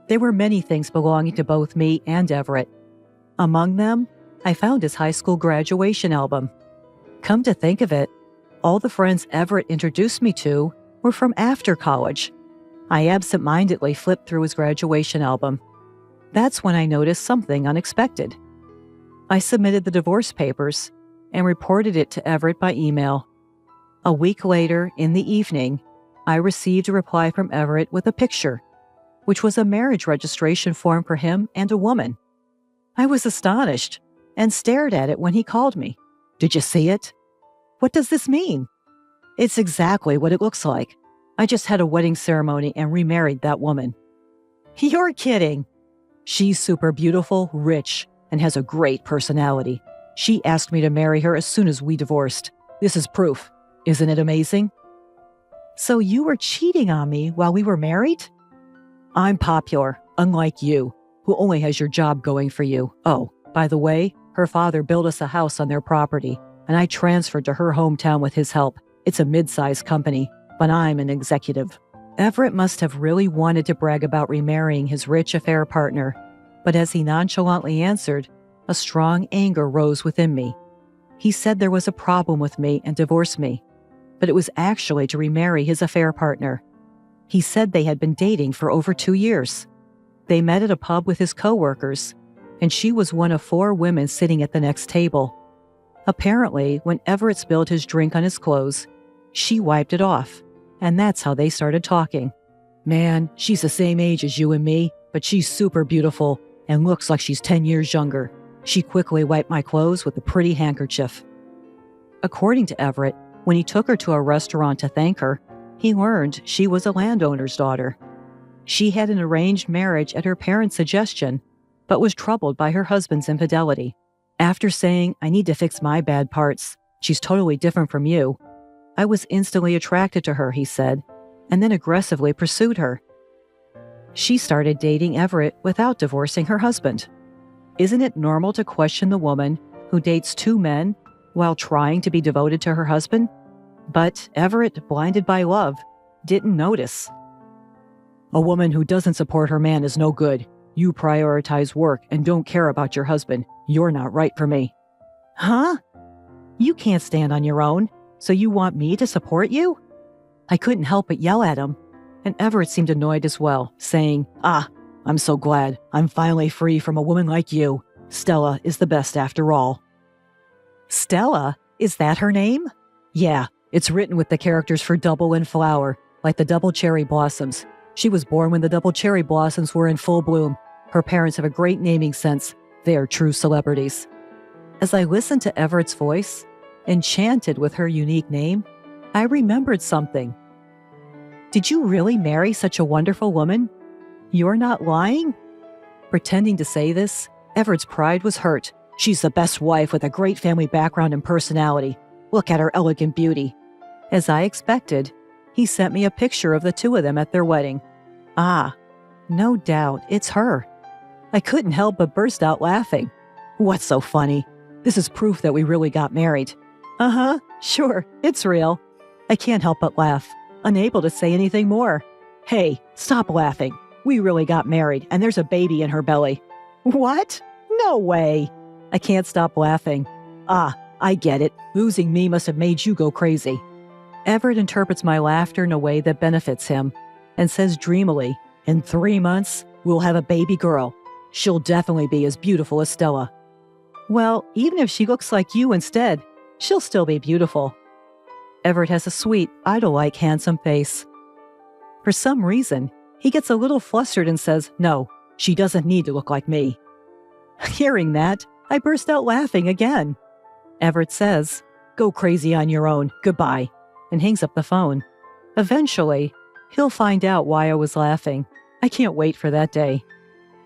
There were many things belonging to both me and Everett. Among them, I found his high school graduation album. Come to think of it, all the friends Everett introduced me to were from after college. I absent-mindedly flipped through his graduation album. That's when I noticed something unexpected. I submitted the divorce papers and reported it to Everett by email. A week later, in the evening, I received a reply from Everett with a picture, which was a marriage registration form for him and a woman. I was astonished and stared at it when he called me. "Did you see it? What does this mean?" "It's exactly what it looks like. I just had a wedding ceremony and remarried that woman." "You're kidding." "She's super beautiful, rich, and has a great personality. She asked me to marry her as soon as we divorced. This is proof. Isn't it amazing?" "So you were cheating on me while we were married?" "I'm popular, unlike you, who only has your job going for you. Oh, by the way, her father built us a house on their property, and I transferred to her hometown with his help. It's a mid-sized company, but I'm an executive." Everett must have really wanted to brag about remarrying his rich affair partner, but as he nonchalantly answered, a strong anger rose within me. He said there was a problem with me and divorced me, but it was actually to remarry his affair partner. He said they had been dating for over 2 years. They met at a pub with his coworkers, and she was one of 4 women sitting at the next table. Apparently, when Everett spilled his drink on his clothes, she wiped it off, and that's how they started talking. "Man, she's the same age as you and me, but she's super beautiful and looks like she's 10 years younger. She quickly wiped my clothes with a pretty handkerchief." According to Everett, when he took her to a restaurant to thank her, he learned she was a landowner's daughter. She had an arranged marriage at her parents' suggestion, but was troubled by her husband's infidelity. After saying, "I need to fix my bad parts. She's totally different from you," I was instantly attracted to her, he said, and then aggressively pursued her. She started dating Everett without divorcing her husband. Isn't it normal to question the woman who dates 2 men while trying to be devoted to her husband? But Everett, blinded by love, didn't notice. "A woman who doesn't support her man is no good. You prioritize work and don't care about your husband. You're not right for me." "Huh? You can't stand on your own, so you want me to support you?" I couldn't help but yell at him, and Everett seemed annoyed as well, saying, I'm so glad I'm finally free from a woman like you. Stella is the best after all." "Stella? Is that her name?" "Yeah, it's written with the characters for double and flower, like the double cherry blossoms. She was born when the double cherry blossoms were in full bloom. Her parents have a great naming sense. They are true celebrities." As I listened to Everett's voice, enchanted with her unique name, I remembered something. "Did you really marry such a wonderful woman?" You're not lying? Pretending to say this, Everett's pride was hurt. She's the best wife with a great family background and personality. Look at her elegant beauty. As I expected, he sent me a picture of the two of them at their wedding. Ah, no doubt, it's her. I couldn't help but burst out laughing. What's so funny? This is proof that we really got married. Uh-huh, sure, it's real. I can't help but laugh, unable to say anything more. Hey, stop laughing. We really got married, and there's a baby in her belly. What? No way. I can't stop laughing. Ah, I get it. Losing me must have made you go crazy. Everett interprets my laughter in a way that benefits him and says dreamily, in 3 months, we'll have a baby girl. She'll definitely be as beautiful as Stella. Well, even if she looks like you instead, she'll still be beautiful. Everett has a sweet, idol-like handsome face. For some reason, he gets a little flustered and says, no, she doesn't need to look like me. Hearing that, I burst out laughing again. Everett says, go crazy on your own, goodbye, and hangs up the phone. Eventually, he'll find out why I was laughing. I can't wait for that day.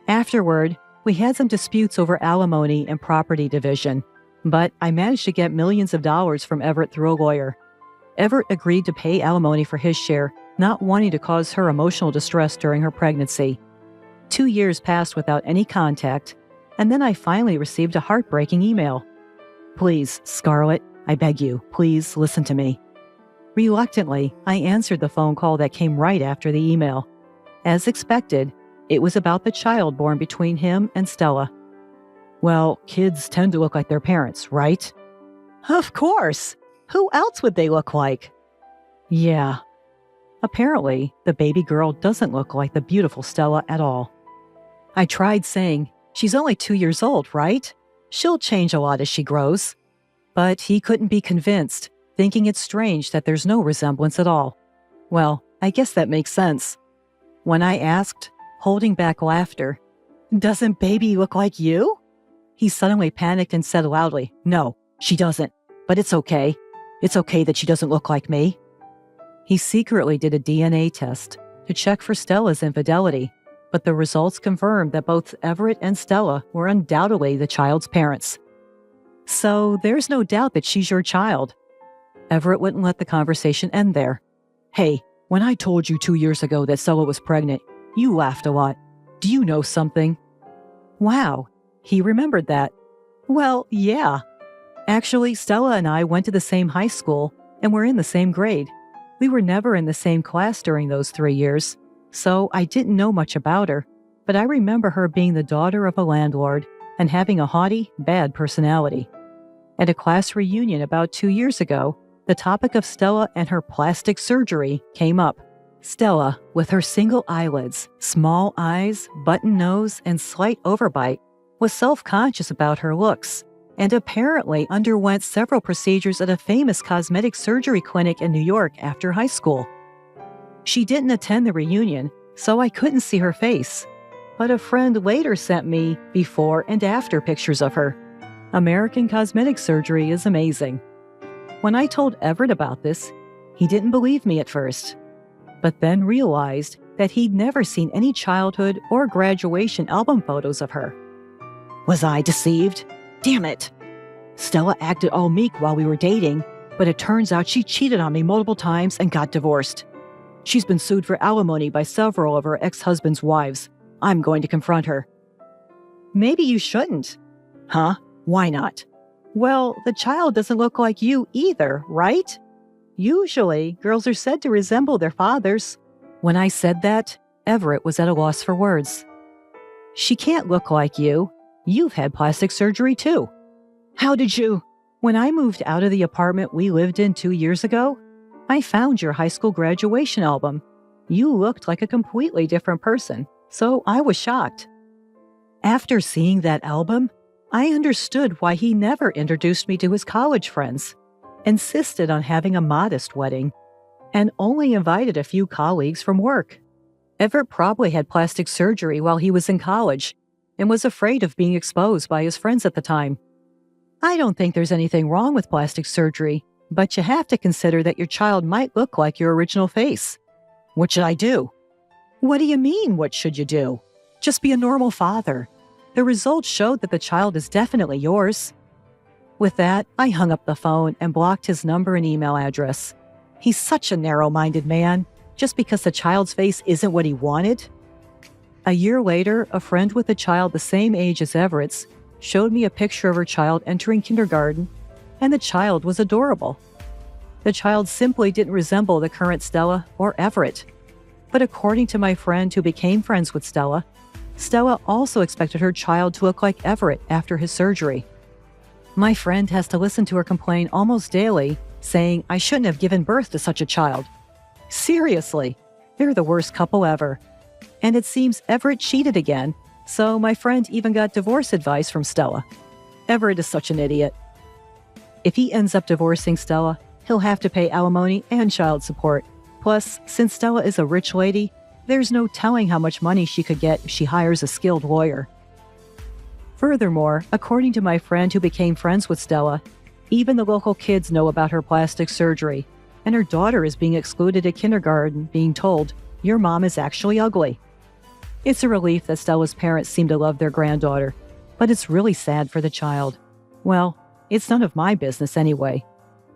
Afterward, we had some disputes over alimony and property division, but I managed to get millions of dollars from Everett through a lawyer. Everett agreed to pay alimony for his share, not wanting to cause her emotional distress during her pregnancy. 2 years passed without any contact, and then I finally received a heartbreaking email. Please, Scarlett, I beg you, please listen to me. Reluctantly, I answered the phone call that came right after the email. As expected, it was about the child born between him and Stella. Well, kids tend to look like their parents, right? Of course! Who else would they look like? Yeah. Apparently, the baby girl doesn't look like the beautiful Stella at all. I tried saying, she's only 2 years old, right? She'll change a lot as she grows. But he couldn't be convinced, thinking it's strange that there's no resemblance at all. Well, I guess that makes sense. When I asked, holding back laughter, doesn't baby look like you? He suddenly panicked and said loudly, no, she doesn't, but it's okay. It's okay that she doesn't look like me. He secretly did a DNA test to check for Stella's infidelity, but the results confirmed that both Everett and Stella were undoubtedly the child's parents. So there's no doubt that she's your child. Everett wouldn't let the conversation end there. Hey, when I told you 2 years ago that Stella was pregnant, you laughed a lot. Do you know something? Wow, he remembered that. Well, yeah. Actually, Stella and I went to the same high school and were in the same grade. We were never in the same class during those 3 years, so I didn't know much about her, but I remember her being the daughter of a landlord and having a haughty, bad personality. At a class reunion about 2 years ago, the topic of Stella and her plastic surgery came up. Stella, with her single eyelids, small eyes, button nose, and slight overbite, was self-conscious about her looks and apparently underwent several procedures at a famous cosmetic surgery clinic in New York after high school. She didn't attend the reunion, so I couldn't see her face, but a friend later sent me before and after pictures of her. American cosmetic surgery is amazing. When I told Everett about this, he didn't believe me at first, but then realized that he'd never seen any childhood or graduation album photos of her. Was I deceived? Damn it! Stella acted all meek while we were dating, but it turns out she cheated on me multiple times and got divorced. She's been sued for alimony by several of her ex-husband's wives. I'm going to confront her. Maybe you shouldn't. Huh? Why not? Well, the child doesn't look like you either, right? Usually, girls are said to resemble their fathers. When I said that, Everett was at a loss for words. She can't look like you. You've had plastic surgery too. How did you? When I moved out of the apartment we lived in 2 years ago, I found your high school graduation album. You looked like a completely different person, so I was shocked. After seeing that album, I understood why he never introduced me to his college friends, insisted on having a modest wedding, and only invited a few colleagues from work. Everett probably had plastic surgery while he was in college and was afraid of being exposed by his friends at the time. I don't think there's anything wrong with plastic surgery, but you have to consider that your child might look like your original face. What should I do? What do you mean, what should you do? Just be a normal father. The results showed that the child is definitely yours. With that, I hung up the phone and blocked his number and email address. He's such a narrow-minded man, just because the child's face isn't what he wanted. A year later, a friend with a child the same age as Everett's showed me a picture of her child entering kindergarten, and the child was adorable. The child simply didn't resemble the current Stella or Everett. But according to my friend who became friends with Stella, Stella also expected her child to look like Everett after his surgery. My friend has to listen to her complain almost daily, saying I shouldn't have given birth to such a child. Seriously, they're the worst couple ever. And it seems Everett cheated again, so my friend even got divorce advice from Stella. Everett is such an idiot. If he ends up divorcing Stella, he'll have to pay alimony and child support. Plus, since Stella is a rich lady, there's no telling how much money she could get if she hires a skilled lawyer. Furthermore, according to my friend who became friends with Stella, even the local kids know about her plastic surgery, and her daughter is being excluded at kindergarten, being told, "Your mom is actually ugly." It's a relief that Stella's parents seem to love their granddaughter, but it's really sad for the child. Well, it's none of my business anyway.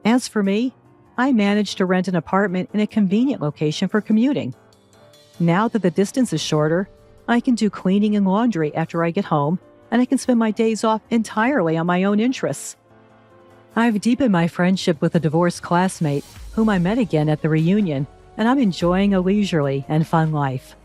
As for me, I managed to rent an apartment in a convenient location for commuting. Now that the distance is shorter, I can do cleaning and laundry after I get home, and I can spend my days off entirely on my own interests. I've deepened my friendship with a divorced classmate, whom I met again at the reunion, and I'm enjoying a leisurely and fun life.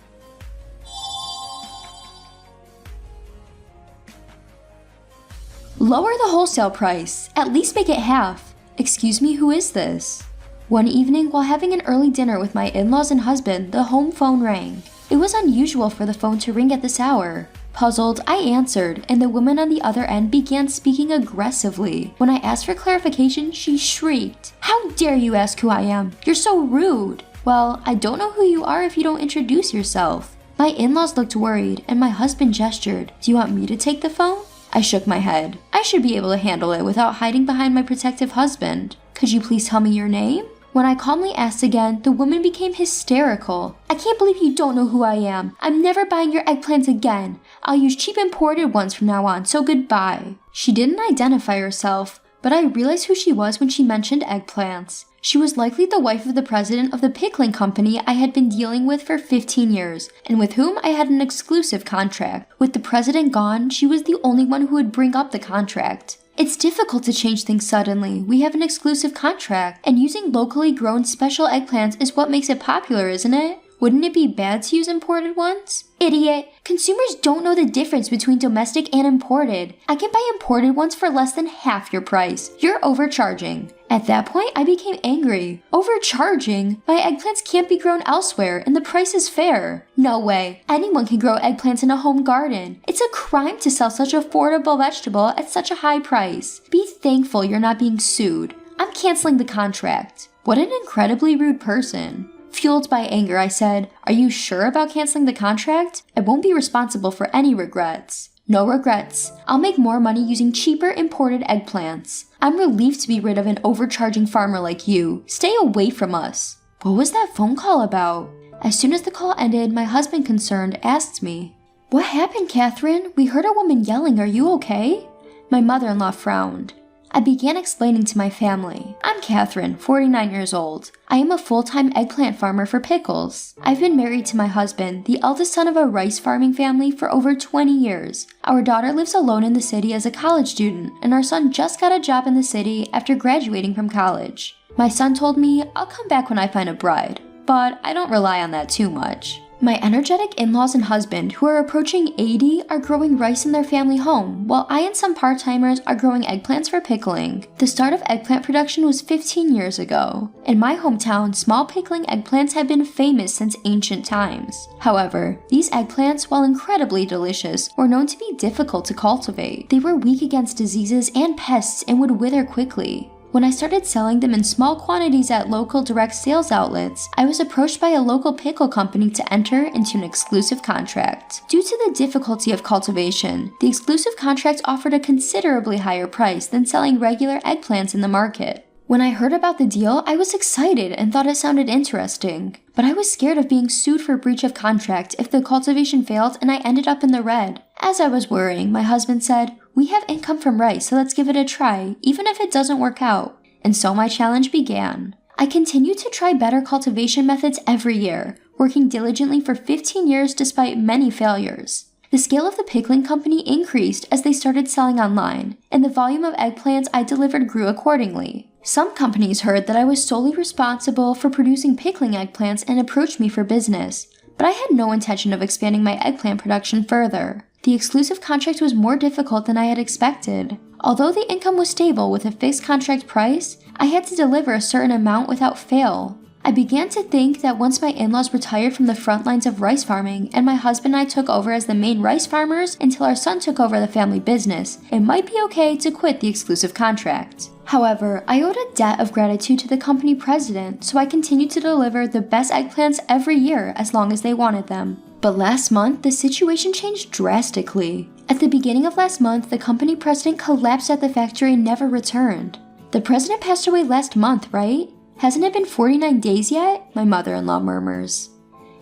Lower the wholesale price. At least make it half. Excuse me, who is this? One evening, while having an early dinner with my in-laws and husband, the home phone rang. It was unusual for the phone to ring at this hour. Puzzled, I answered, and the woman on the other end began speaking aggressively. When I asked for clarification, she shrieked, "How dare you ask who I am? You're so rude." "Well, I don't know who you are if you don't introduce yourself." My in-laws looked worried, and my husband gestured. "Do you want me to take the phone?" I shook my head. I should be able to handle it without hiding behind my protective husband. "Could you please tell me your name?" When I calmly asked again, the woman became hysterical. "I can't believe you don't know who I am. I'm never buying your eggplants again. I'll use cheap imported ones from now on, so goodbye." She didn't identify herself, but I realized who she was when she mentioned eggplants. She was likely the wife of the president of the pickling company I had been dealing with for 15 years, and with whom I had an exclusive contract. With the president gone, she was the only one who would bring up the contract. It's difficult to change things suddenly. We have an exclusive contract, and using locally grown special eggplants is what makes it popular, isn't it? Wouldn't it be bad to use imported ones? Idiot! Consumers don't know the difference between domestic and imported. I can buy imported ones for less than half your price. You're overcharging. At that point, I became angry. Overcharging? My eggplants can't be grown elsewhere, and the price is fair. No way. Anyone can grow eggplants in a home garden. It's a crime to sell such an affordable vegetable at such a high price. Be thankful you're not being sued. I'm canceling the contract. What an incredibly rude person. Fueled by anger, I said, "Are you sure about canceling the contract? I won't be responsible for any regrets." "No regrets. I'll make more money using cheaper imported eggplants. I'm relieved to be rid of an overcharging farmer like you. Stay away from us." What was that phone call about? As soon as the call ended, my husband, concerned, asked me, "What happened, Catherine? We heard a woman yelling. Are you okay?" My mother-in-law frowned. I began explaining to my family. "I'm Catherine, 49 years old. I am a full-time eggplant farmer for pickles. I've been married to my husband, the eldest son of a rice farming family, for over 20 years. Our daughter lives alone in the city as a college student, and our son just got a job in the city after graduating from college. My son told me, I'll come back when I find a bride, but I don't rely on that too much." My energetic in-laws and husband, who are approaching 80, are growing rice in their family home, while I and some part-timers are growing eggplants for pickling. The start of eggplant production was 15 years ago. In my hometown, small pickling eggplants have been famous since ancient times. However, these eggplants, while incredibly delicious, were known to be difficult to cultivate. They were weak against diseases and pests and would wither quickly. When I started selling them in small quantities at local direct sales outlets, I was approached by a local pickle company to enter into an exclusive contract. Due to the difficulty of cultivation, the exclusive contract offered a considerably higher price than selling regular eggplants in the market. When I heard about the deal, I was excited and thought it sounded interesting, but I was scared of being sued for breach of contract if the cultivation failed and I ended up in the red. As I was worrying, my husband said, "We have income from rice, so let's give it a try, even if it doesn't work out." And so my challenge began. I continued to try better cultivation methods every year, working diligently for 15 years despite many failures. The scale of the pickling company increased as they started selling online, and the volume of eggplants I delivered grew accordingly. Some companies heard that I was solely responsible for producing pickling eggplants and approached me for business, but I had no intention of expanding my eggplant production further. The exclusive contract was more difficult than I had expected. Although the income was stable with a fixed contract price, I had to deliver a certain amount without fail. I began to think that once my in-laws retired from the front lines of rice farming and my husband and I took over as the main rice farmers until our son took over the family business, it might be okay to quit the exclusive contract. However, I owed a debt of gratitude to the company president, so I continued to deliver the best eggplants every year as long as they wanted them. But last month, the situation changed drastically. At the beginning of last month, the company president collapsed at the factory and never returned. The president passed away last month, right? Hasn't it been 49 days yet? My mother-in-law murmurs.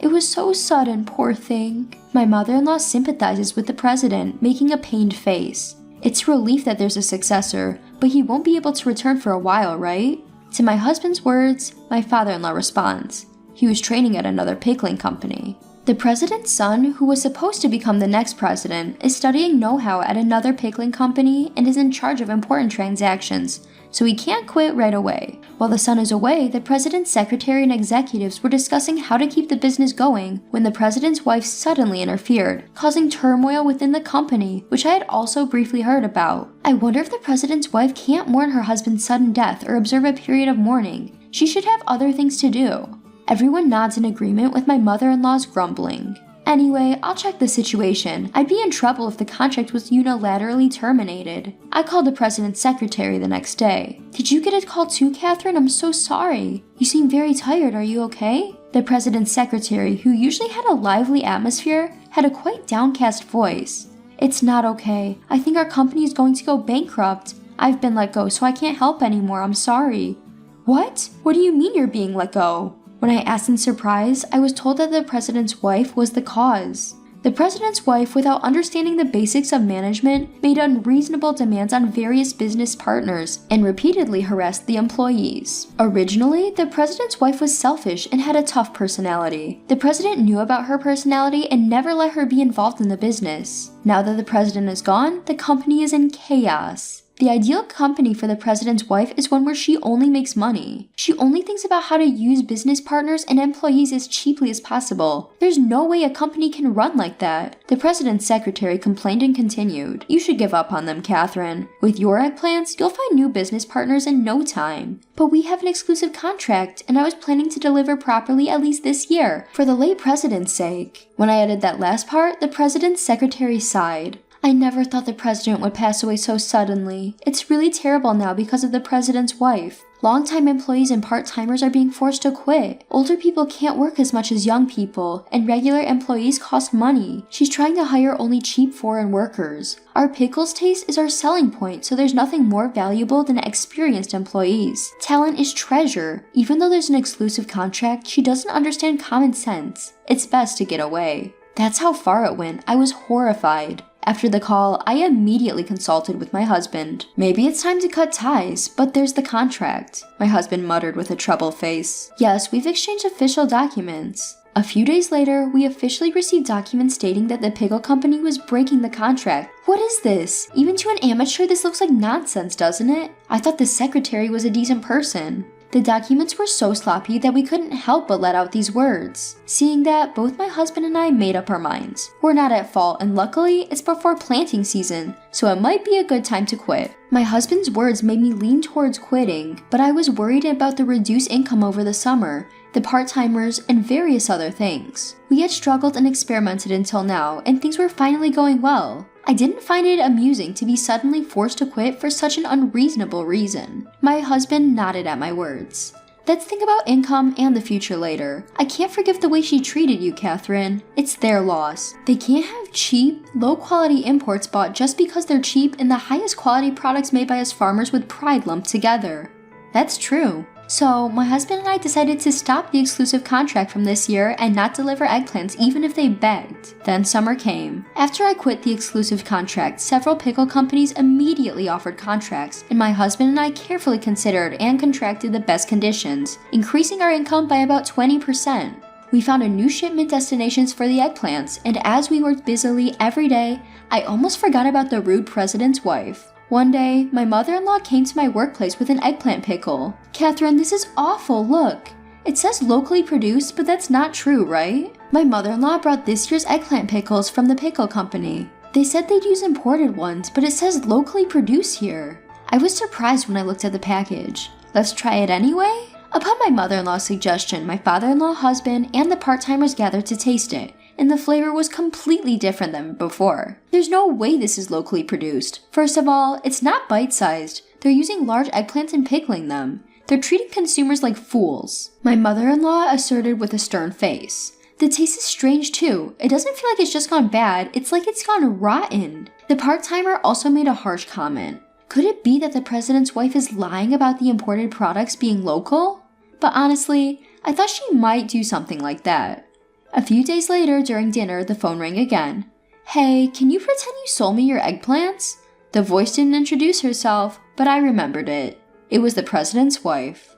It was so sudden, poor thing. My mother-in-law sympathizes with the president, making a pained face. It's a relief that there's a successor, but he won't be able to return for a while, right? To my husband's words, my father-in-law responds. He was training at another pickling company. The president's son, who was supposed to become the next president, is studying know-how at another pickling company and is in charge of important transactions, so he can't quit right away. While the son is away, the president's secretary and executives were discussing how to keep the business going when the president's wife suddenly interfered, causing turmoil within the company, which I had also briefly heard about. I wonder if the president's wife can't mourn her husband's sudden death or observe a period of mourning. She should have other things to do. Everyone nods in agreement with my mother-in-law's grumbling. Anyway, I'll check the situation. I'd be in trouble if the contract was unilaterally terminated. I called the president's secretary the next day. "Did you get a call too, Catherine? I'm so sorry. You seem very tired. Are you okay?" The president's secretary, who usually had a lively atmosphere, had a quite downcast voice. "It's not okay. I think our company is going to go bankrupt. I've been let go, so I can't help anymore. I'm sorry." "What? What do you mean you're being let go?" When I asked in surprise, I was told that the president's wife was the cause. The president's wife, without understanding the basics of management, made unreasonable demands on various business partners and repeatedly harassed the employees. Originally, the president's wife was selfish and had a tough personality. The president knew about her personality and never let her be involved in the business. Now that the president is gone, the company is in chaos. The ideal company for the president's wife is one where she only makes money. She only thinks about how to use business partners and employees as cheaply as possible. There's no way a company can run like that. The president's secretary complained and continued. "You should give up on them, Catherine. With your eggplants, you'll find new business partners in no time. But we have an exclusive contract, and I was planning to deliver properly at least this year, for the late president's sake." When I added that last part, the president's secretary sighed. "I never thought the president would pass away so suddenly. It's really terrible now because of the president's wife. Longtime employees and part-timers are being forced to quit. Older people can't work as much as young people, and regular employees cost money. She's trying to hire only cheap foreign workers. Our pickles taste is our selling point, so there's nothing more valuable than experienced employees. Talent is treasure. Even though there's an exclusive contract, she doesn't understand common sense. It's best to get away." That's how far it went. I was horrified. After the call, I immediately consulted with my husband. "Maybe it's time to cut ties, but there's the contract," my husband muttered with a troubled face. "Yes, we've exchanged official documents." A few days later, we officially received documents stating that the pickle company was breaking the contract. What is this? Even to an amateur, this looks like nonsense, doesn't it? I thought the secretary was a decent person. The documents were so sloppy that we couldn't help but let out these words. Seeing that, both my husband and I made up our minds. We're not at fault, and luckily, it's before planting season, so it might be a good time to quit. My husband's words made me lean towards quitting, but I was worried about the reduced income over the summer, the part-timers, and various other things. We had struggled and experimented until now, and things were finally going well. I didn't find it amusing to be suddenly forced to quit for such an unreasonable reason. My husband nodded at my words. "Let's think about income and the future later. I can't forgive the way she treated you, Catherine. It's their loss. They can't have cheap, low-quality imports bought just because they're cheap and the highest quality products made by us farmers with pride lumped together." That's true. So, my husband and I decided to stop the exclusive contract from this year and not deliver eggplants even if they begged. Then summer came. After I quit the exclusive contract, several pickle companies immediately offered contracts, and my husband and I carefully considered and contracted the best conditions, increasing our income by about 20%. We found a new shipment destinations for the eggplants, and as we worked busily every day, I almost forgot about the rude president's wife. One day, my mother-in-law came to my workplace with an eggplant pickle. "Catherine, this is awful, look. It says locally produced, but that's not true, right?" My mother-in-law brought this year's eggplant pickles from the pickle company. They said they'd use imported ones, but it says locally produced here. I was surprised when I looked at the package. Let's try it anyway? Upon my mother-in-law's suggestion, my father-in-law, husband, and the part-timers gathered to taste it, and the flavor was completely different than before. There's no way this is locally produced. First of all, it's not bite-sized. They're using large eggplants and pickling them. They're treating consumers like fools. My mother-in-law asserted with a stern face. The taste is strange too. It doesn't feel like it's just gone bad, it's like it's gone rotten. The part-timer also made a harsh comment. Could it be that the president's wife is lying about the imported products being local? But honestly, I thought she might do something like that. A few days later, during dinner, the phone rang again. "Hey, can you pretend you sold me your eggplants?" The voice didn't introduce herself, but I remembered it. It was the president's wife.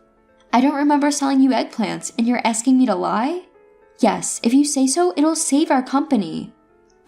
"I don't remember selling you eggplants, and you're asking me to lie?" "Yes, if you say so, it'll save our company."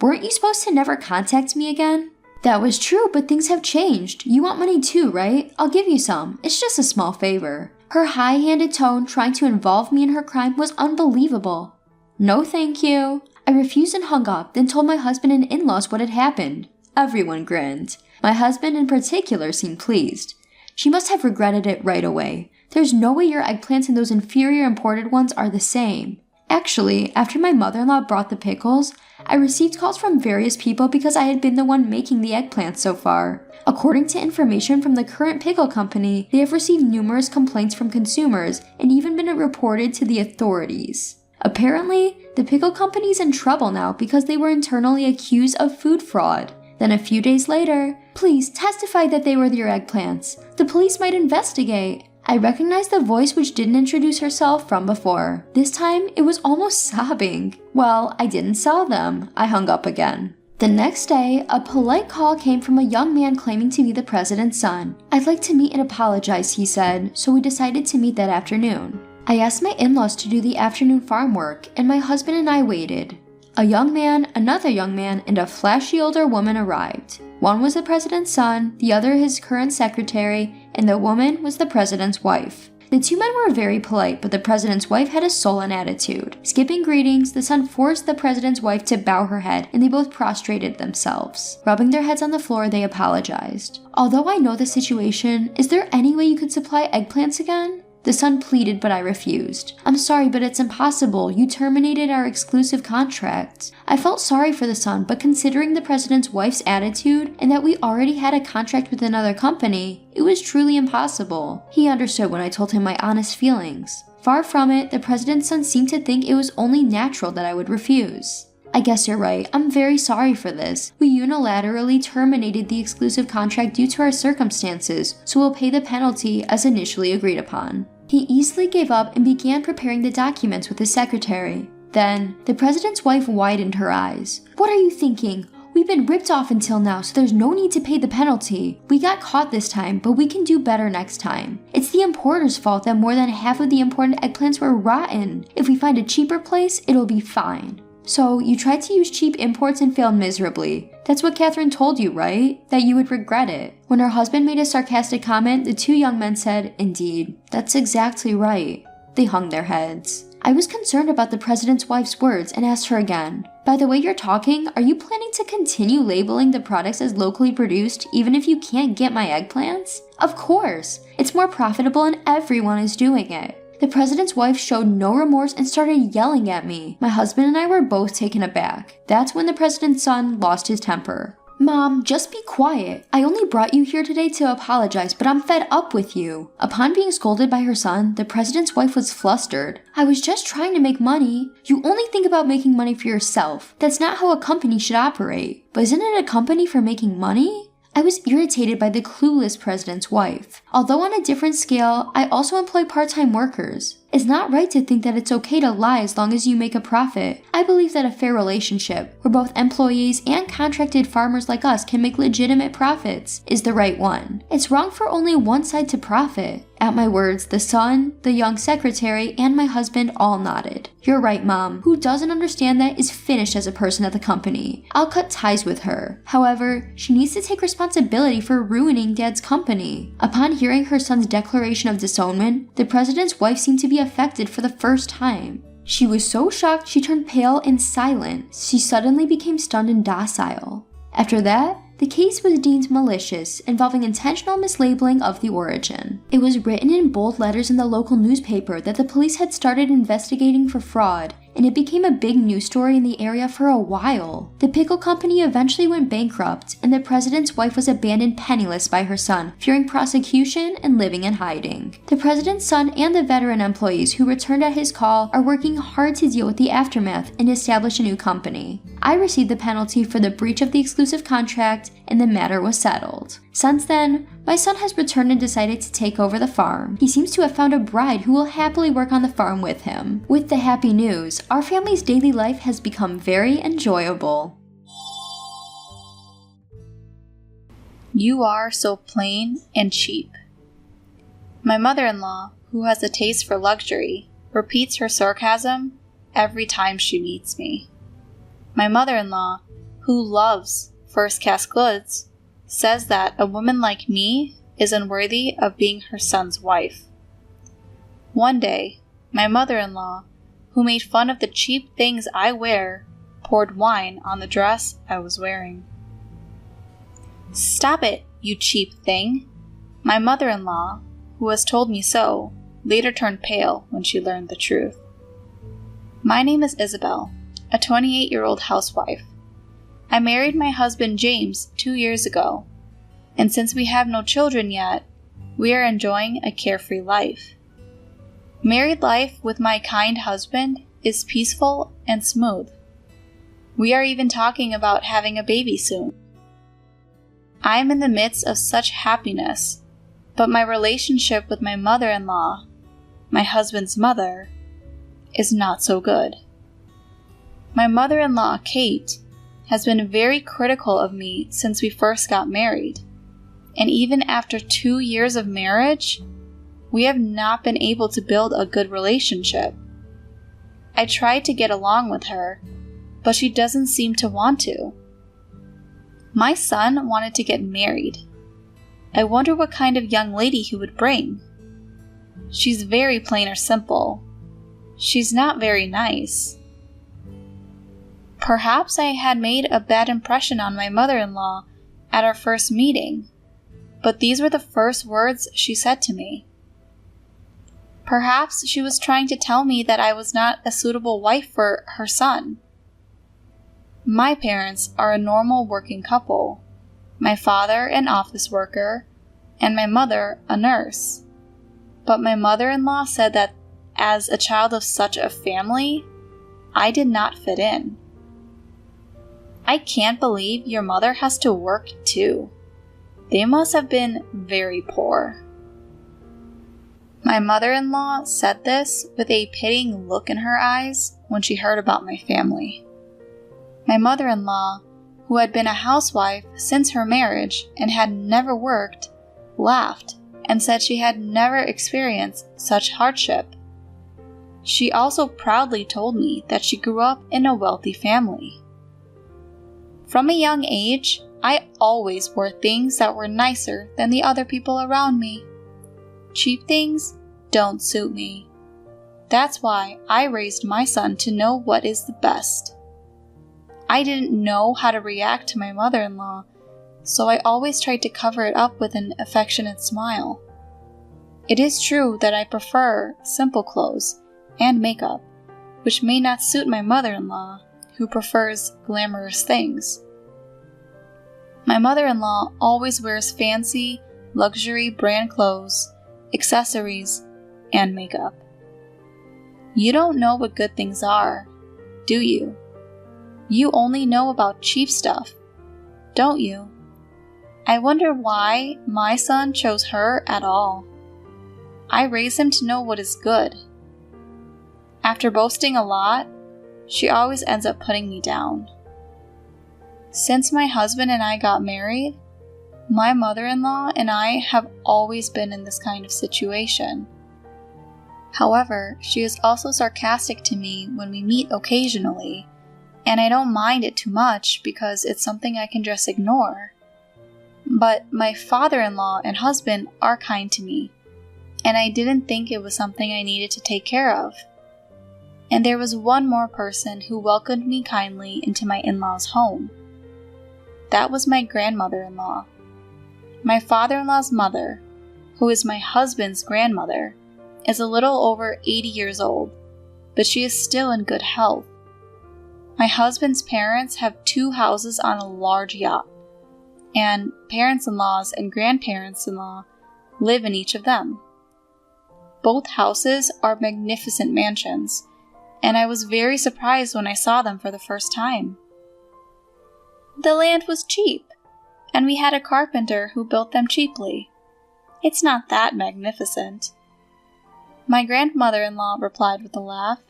"Weren't you supposed to never contact me again?" "That was true, but things have changed. You want money too, right? I'll give you some. It's just a small favor." Her high-handed tone trying to involve me in her crime was unbelievable. "No, thank you." I refused and hung up, then told my husband and in-laws what had happened. Everyone grinned. My husband in particular seemed pleased. "She must have regretted it right away. There's no way your eggplants and those inferior imported ones are the same." Actually, after my mother-in-law brought the pickles, I received calls from various people because I had been the one making the eggplants so far. According to information from the current pickle company, they have received numerous complaints from consumers and even been reported to the authorities. Apparently, the pickle company is in trouble now because they were internally accused of food fraud. Then a few days later, "Please testify that they were your eggplants. The police might investigate." I recognized the voice which didn't introduce herself from before. This time, it was almost sobbing. Well, I didn't sell them. I hung up again. The next day, a polite call came from a young man claiming to be the president's son. "I'd like to meet and apologize," he said, so we decided to meet that afternoon. I asked my in-laws to do the afternoon farm work, and my husband and I waited. A young man, another young man, and a flashy older woman arrived. One was the president's son, the other his current secretary, and the woman was the president's wife. The two men were very polite, but the president's wife had a sullen attitude. Skipping greetings, the son forced the president's wife to bow her head, and they both prostrated themselves. Rubbing their heads on the floor, they apologized. "Although I know the situation, is there any way you could supply eggplants again?" The son pleaded, but I refused. "I'm sorry, but it's impossible. You terminated our exclusive contract." I felt sorry for the son, but considering the president's wife's attitude and that we already had a contract with another company, it was truly impossible. He understood when I told him my honest feelings. Far from it, the president's son seemed to think it was only natural that I would refuse. "I guess you're right. I'm very sorry for this. We unilaterally terminated the exclusive contract due to our circumstances, so we'll pay the penalty as initially agreed upon." He easily gave up and began preparing the documents with his secretary. Then, the president's wife widened her eyes. "What are you thinking? We've been ripped off until now, so there's no need to pay the penalty. We got caught this time, but we can do better next time. It's the importer's fault that more than half of the imported eggplants were rotten. If we find a cheaper place, it'll be fine." "So, you tried to use cheap imports and failed miserably. That's what Catherine told you, right? That you would regret it." When her husband made a sarcastic comment, the two young men said, "Indeed, that's exactly right." They hung their heads. I was concerned about the president's wife's words and asked her again, "By the way you're talking, are you planning to continue labeling the products as locally produced even if you can't get my eggplants?" "Of course. It's more profitable and everyone is doing it." The president's wife showed no remorse and started yelling at me. My husband and I were both taken aback. That's when the president's son lost his temper. "Mom, just be quiet. I only brought you here today to apologize, but I'm fed up with you." Upon being scolded by her son, the president's wife was flustered. "I was just trying to make money. You only think about making money for yourself. That's not how a company should operate." "But isn't it a company for making money?" I was irritated by the clueless president's wife. Although on a different scale, I also employ part-time workers. It's not right to think that it's okay to lie as long as you make a profit. I believe that a fair relationship, where both employees and contracted farmers like us can make legitimate profits, is the right one. It's wrong for only one side to profit. At my words, the son, the young secretary, and my husband all nodded. You're right, Mom. Who doesn't understand that is finished as a person at the company. I'll cut ties with her. However, she needs to take responsibility for ruining Dad's company. Upon hearing her son's declaration of disownment, the president's wife seemed to be affected for the first time. She was so shocked she turned pale and silent. She suddenly became stunned and docile. After that, the case was deemed malicious, involving intentional mislabeling of the origin. It was written in bold letters in the local newspaper that the police had started investigating for fraud, and it became a big news story in the area for a while. The pickle company eventually went bankrupt, and the president's wife was abandoned penniless by her son, fearing prosecution and living in hiding. The president's son and the veteran employees who returned at his call are working hard to deal with the aftermath and establish a new company. I received the penalty for the breach of the exclusive contract, and the matter was settled. Since then, my son has returned and decided to take over the farm. He seems to have found a bride who will happily work on the farm with him. With the happy news, our family's daily life has become very enjoyable. You are so plain and cheap. My mother-in-law, who has a taste for luxury, repeats her sarcasm every time she meets me. My mother-in-law, who loves first-class goods, says that a woman like me is unworthy of being her son's wife. One day, my mother-in-law, who made fun of the cheap things I wear, poured wine on the dress I was wearing. "Stop it, you cheap thing!" My mother-in-law, who has told me so, later turned pale when she learned the truth. My name is Isabel, a 28-year-old housewife. I married my husband James 2 years ago, and since we have no children yet, we are enjoying a carefree life. Married life with my kind husband is peaceful and smooth. We are even talking about having a baby soon. I am in the midst of such happiness, but my relationship with my mother-in-law, my husband's mother, is not so good. My mother-in-law, Kate, has been very critical of me since we first got married, and even after 2 years of marriage, we have not been able to build a good relationship. I tried to get along with her, but she doesn't seem to want to. My son wanted to get married. I wonder what kind of young lady he would bring. She's very plain or simple. She's not very nice. Perhaps I had made a bad impression on my mother-in-law at our first meeting, but these were the first words she said to me. Perhaps she was trying to tell me that I was not a suitable wife for her son. My parents are a normal working couple, my father an office worker, and my mother a nurse. But my mother-in-law said that as a child of such a family, I did not fit in. I can't believe your mother has to work too. They must have been very poor. My mother-in-law said this with a pitying look in her eyes when she heard about my family. My mother-in-law, who had been a housewife since her marriage and had never worked, laughed and said she had never experienced such hardship. She also proudly told me that she grew up in a wealthy family. From a young age, I always wore things that were nicer than the other people around me. Cheap things don't suit me. That's why I raised my son to know what is the best. I didn't know how to react to my mother-in-law, so I always tried to cover it up with an affectionate smile. It is true that I prefer simple clothes and makeup, which may not suit my mother-in-law, who prefers glamorous things. My mother-in-law always wears fancy, luxury brand clothes, accessories, and makeup. You don't know what good things are, do you? You only know about cheap stuff, don't you? I wonder why my son chose her at all. I raised him to know what is good. After boasting a lot, she always ends up putting me down. Since my husband and I got married, my mother-in-law and I have always been in this kind of situation. However, she is also sarcastic to me when we meet occasionally, and I don't mind it too much because it's something I can just ignore. But my father-in-law and husband are kind to me, and I didn't think it was something I needed to take care of. And there was one more person who welcomed me kindly into my in-laws' home. That was my grandmother-in-law. My father-in-law's mother, who is my husband's grandmother, is a little over 80 years old, but she is still in good health. My husband's parents have 2 houses on a large yacht, and parents-in-laws and grandparents-in-law live in each of them. Both houses are magnificent mansions, and I was very surprised when I saw them for the first time. The land was cheap, and we had a carpenter who built them cheaply. It's not that magnificent. My grandmother-in-law replied with a laugh.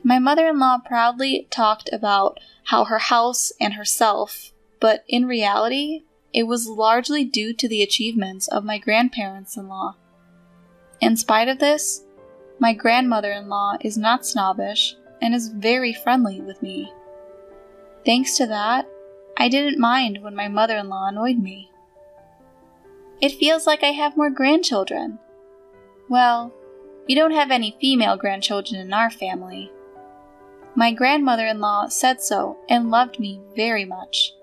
My mother-in-law proudly talked about how her house and herself, but in reality, it was largely due to the achievements of my grandparents-in-law. In spite of this, my grandmother-in-law is not snobbish and is very friendly with me. Thanks to that, I didn't mind when my mother-in-law annoyed me. It feels like I have more grandchildren. Well, we don't have any female grandchildren in our family. My grandmother-in-law said so and loved me very much.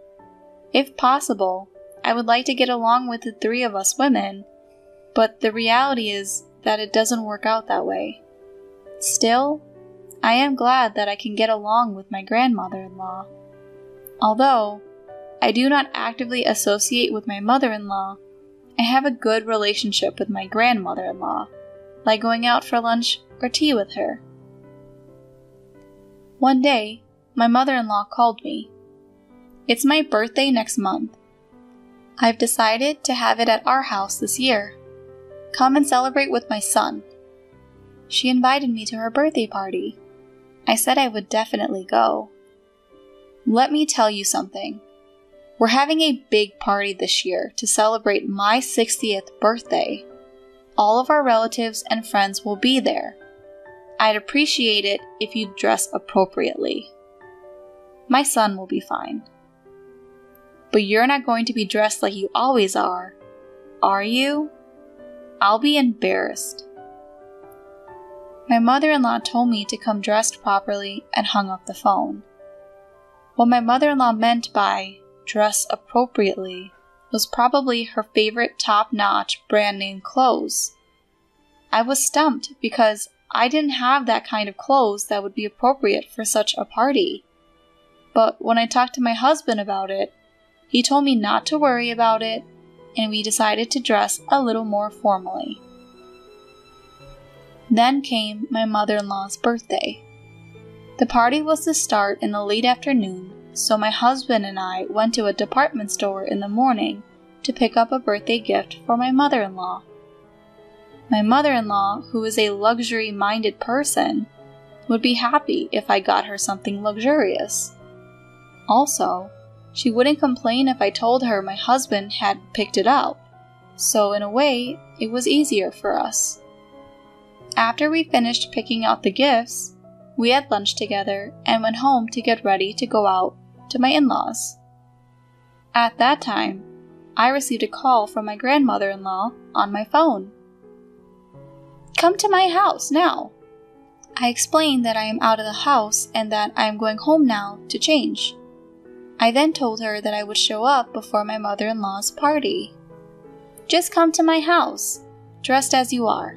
If possible, I would like to get along with the 3 of us women, but the reality is that it doesn't work out that way. Still, I am glad that I can get along with my grandmother-in-law. Although I do not actively associate with my mother-in-law, I have a good relationship with my grandmother-in-law, like going out for lunch or tea with her. One day, my mother-in-law called me. It's my birthday next month. I've decided to have it at our house this year. Come and celebrate with my son. She invited me to her birthday party. I said I would definitely go. Let me tell you something. We're having a big party this year to celebrate my 60th birthday. All of our relatives and friends will be there. I'd appreciate it if you'd dress appropriately. My son will be fine. But you're not going to be dressed like you always are you? I'll be embarrassed. My mother-in-law told me to come dressed properly and hung up the phone. What my mother-in-law meant by dress appropriately was probably her favorite top-notch brand name clothes. I was stumped because I didn't have that kind of clothes that would be appropriate for such a party. But when I talked to my husband about it, he told me not to worry about it, and we decided to dress a little more formally. Then came my mother-in-law's birthday. The party was to start in the late afternoon, so my husband and I went to a department store in the morning to pick up a birthday gift for my mother-in-law. My mother-in-law, who is a luxury-minded person, would be happy if I got her something luxurious. Also, she wouldn't complain if I told her my husband had picked it out, so in a way, it was easier for us. After we finished picking out the gifts, we had lunch together and went home to get ready to go out to my in-laws. At that time, I received a call from my grandmother-in-law on my phone. Come to my house now. I explained that I am out of the house and that I am going home now to change. I then told her that I would show up before my mother-in-law's party. Just come to my house, dressed as you are.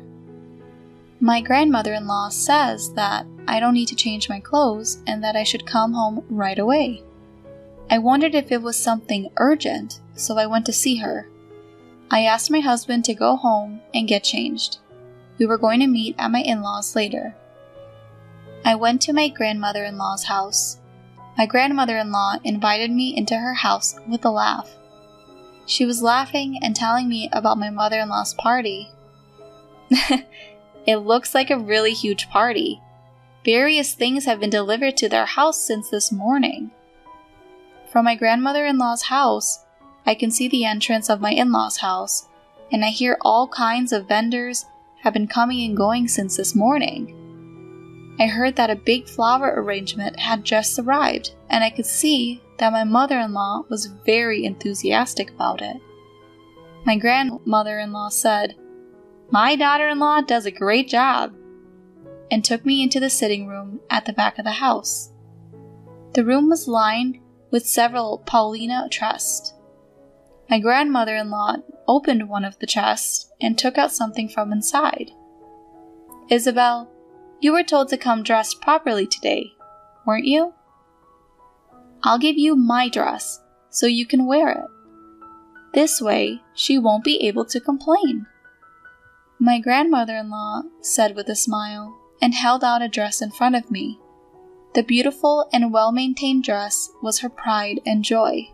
My grandmother-in-law says that I don't need to change my clothes and that I should come home right away. I wondered if it was something urgent, so I went to see her. I asked my husband to go home and get changed. We were going to meet at my in-laws later. I went to my grandmother-in-law's house. My grandmother-in-law invited me into her house with a laugh. She was laughing and telling me about my mother-in-law's party. It looks like a really huge party. Various things have been delivered to their house since this morning. From my grandmother-in-law's house, I can see the entrance of my in-law's house, and I hear all kinds of vendors have been coming and going since this morning. I heard that a big flower arrangement had just arrived, and I could see that my mother-in-law was very enthusiastic about it. My grandmother-in-law said, "My daughter-in-law does a great job," and took me into the sitting room at the back of the house. The room was lined with several Paulina chests. My grandmother-in-law opened one of the chests and took out something from inside. "Isabel, you were told to come dressed properly today, weren't you? I'll give you my dress so you can wear it. This way, she won't be able to complain." My grandmother-in-law said with a smile and held out a dress in front of me. The beautiful and well-maintained dress was her pride and joy.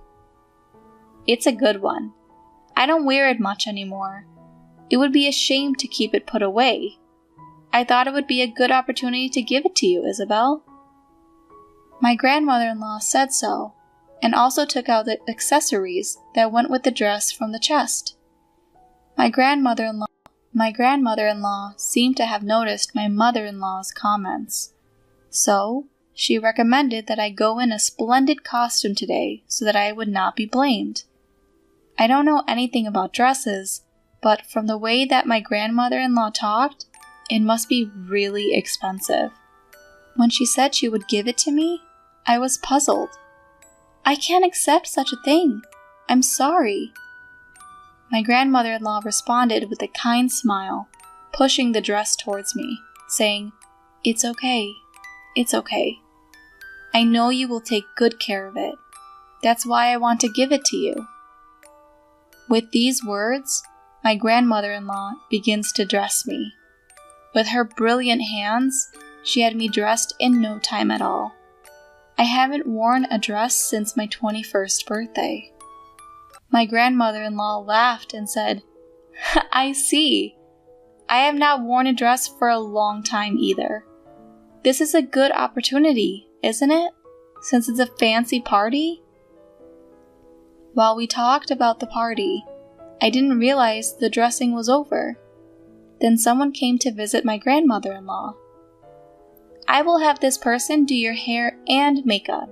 "It's a good one. I don't wear it much anymore. It would be a shame to keep it put away. I thought it would be a good opportunity to give it to you, Isabel." My grandmother-in-law said so, and also took out the accessories that went with the dress from the chest. My grandmother-in-law seemed to have noticed my mother-in-law's comments. So, she recommended that I go in a splendid costume today so that I would not be blamed. I don't know anything about dresses, but from the way that my grandmother-in-law talked, it must be really expensive. When she said she would give it to me, I was puzzled. "I can't accept such a thing. I'm sorry." My grandmother-in-law responded with a kind smile, pushing the dress towards me, saying, "It's okay. It's okay. I know you will take good care of it. That's why I want to give it to you." With these words, my grandmother-in-law begins to dress me. With her brilliant hands, she had me dressed in no time at all. I haven't worn a dress since my 21st birthday. My grandmother-in-law laughed and said, "I see. I have not worn a dress for a long time either. This is a good opportunity, isn't it? Since it's a fancy party?" While we talked about the party, I didn't realize the dressing was over. Then someone came to visit my grandmother-in-law. "I will have this person do your hair and makeup.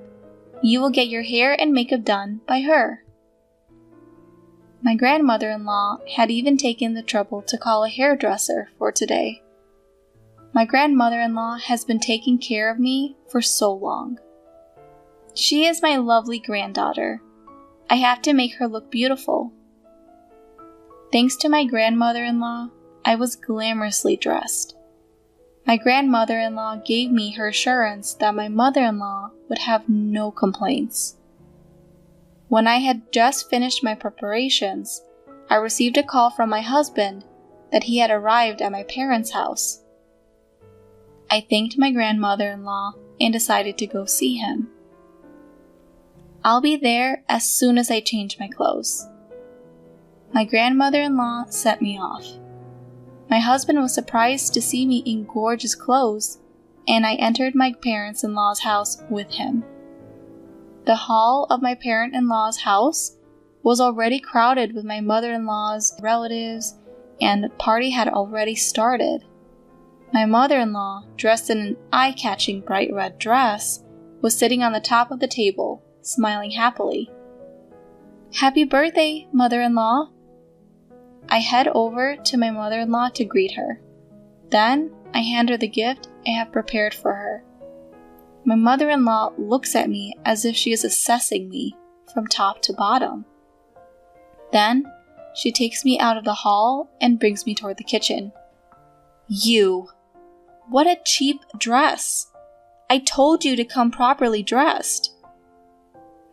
You will get your hair and makeup done by her." My grandmother-in-law had even taken the trouble to call a hairdresser for today. My grandmother-in-law has been taking care of me for so long. She is my lovely granddaughter. I have to make her look beautiful. Thanks to my grandmother-in-law, I was glamorously dressed. My grandmother-in-law gave me her assurance that my mother-in-law would have no complaints. When I had just finished my preparations, I received a call from my husband that he had arrived at my parents' house. I thanked my grandmother-in-law and decided to go see him. "I'll be there as soon as I change my clothes." My grandmother-in-law sent me off. My husband was surprised to see me in gorgeous clothes, and I entered my parents-in-law's house with him. The hall of my parent-in-law's house was already crowded with my mother-in-law's relatives, and the party had already started. My mother-in-law, dressed in an eye-catching bright red dress, was sitting on the top of the table, smiling happily. "Happy birthday, mother-in-law!" I head over to my mother-in-law to greet her. Then I hand her the gift I have prepared for her. My mother-in-law looks at me as if she is assessing me from top to bottom. Then she takes me out of the hall and brings me toward the kitchen. "You! What a cheap dress! I told you to come properly dressed."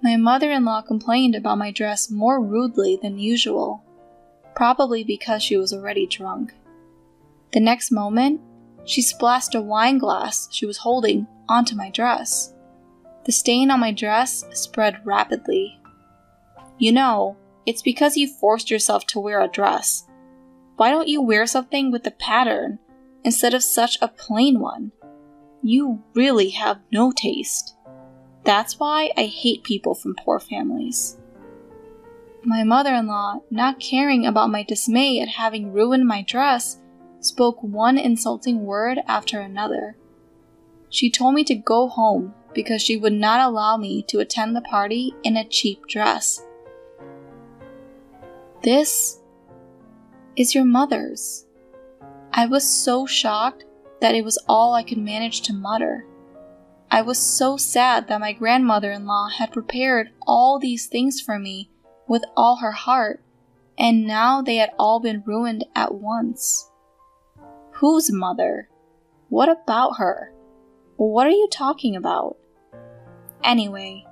My mother-in-law complained about my dress more rudely than usual, probably because she was already drunk. The next moment, she splashed a wine glass she was holding onto my dress. The stain on my dress spread rapidly. "You know, it's because you forced yourself to wear a dress. Why don't you wear something with a pattern instead of such a plain one? You really have no taste. That's why I hate people from poor families." My mother-in-law, not caring about my dismay at having ruined my dress, spoke one insulting word after another. She told me to go home because she would not allow me to attend the party in a cheap dress. "This is your mother's." I was so shocked that it was all I could manage to mutter. I was so sad that my grandmother-in-law had prepared all these things for me with all her heart, and now they had all been ruined at once. Whose mother? What about her? What are you talking about? Anyway,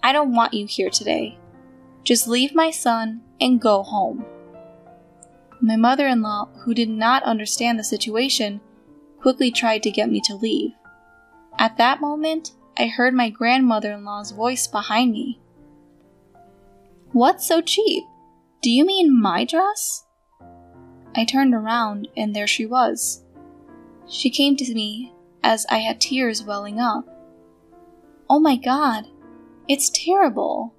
I don't want you here today. Just leave my son and go home. My mother-in-law, who did not understand the situation, quickly tried to get me to leave. At that moment, I heard my grandmother-in-law's voice behind me. "What's so cheap? Do you mean my dress?" I turned around and there she was. She came to me as I had tears welling up. "Oh my God, it's terrible."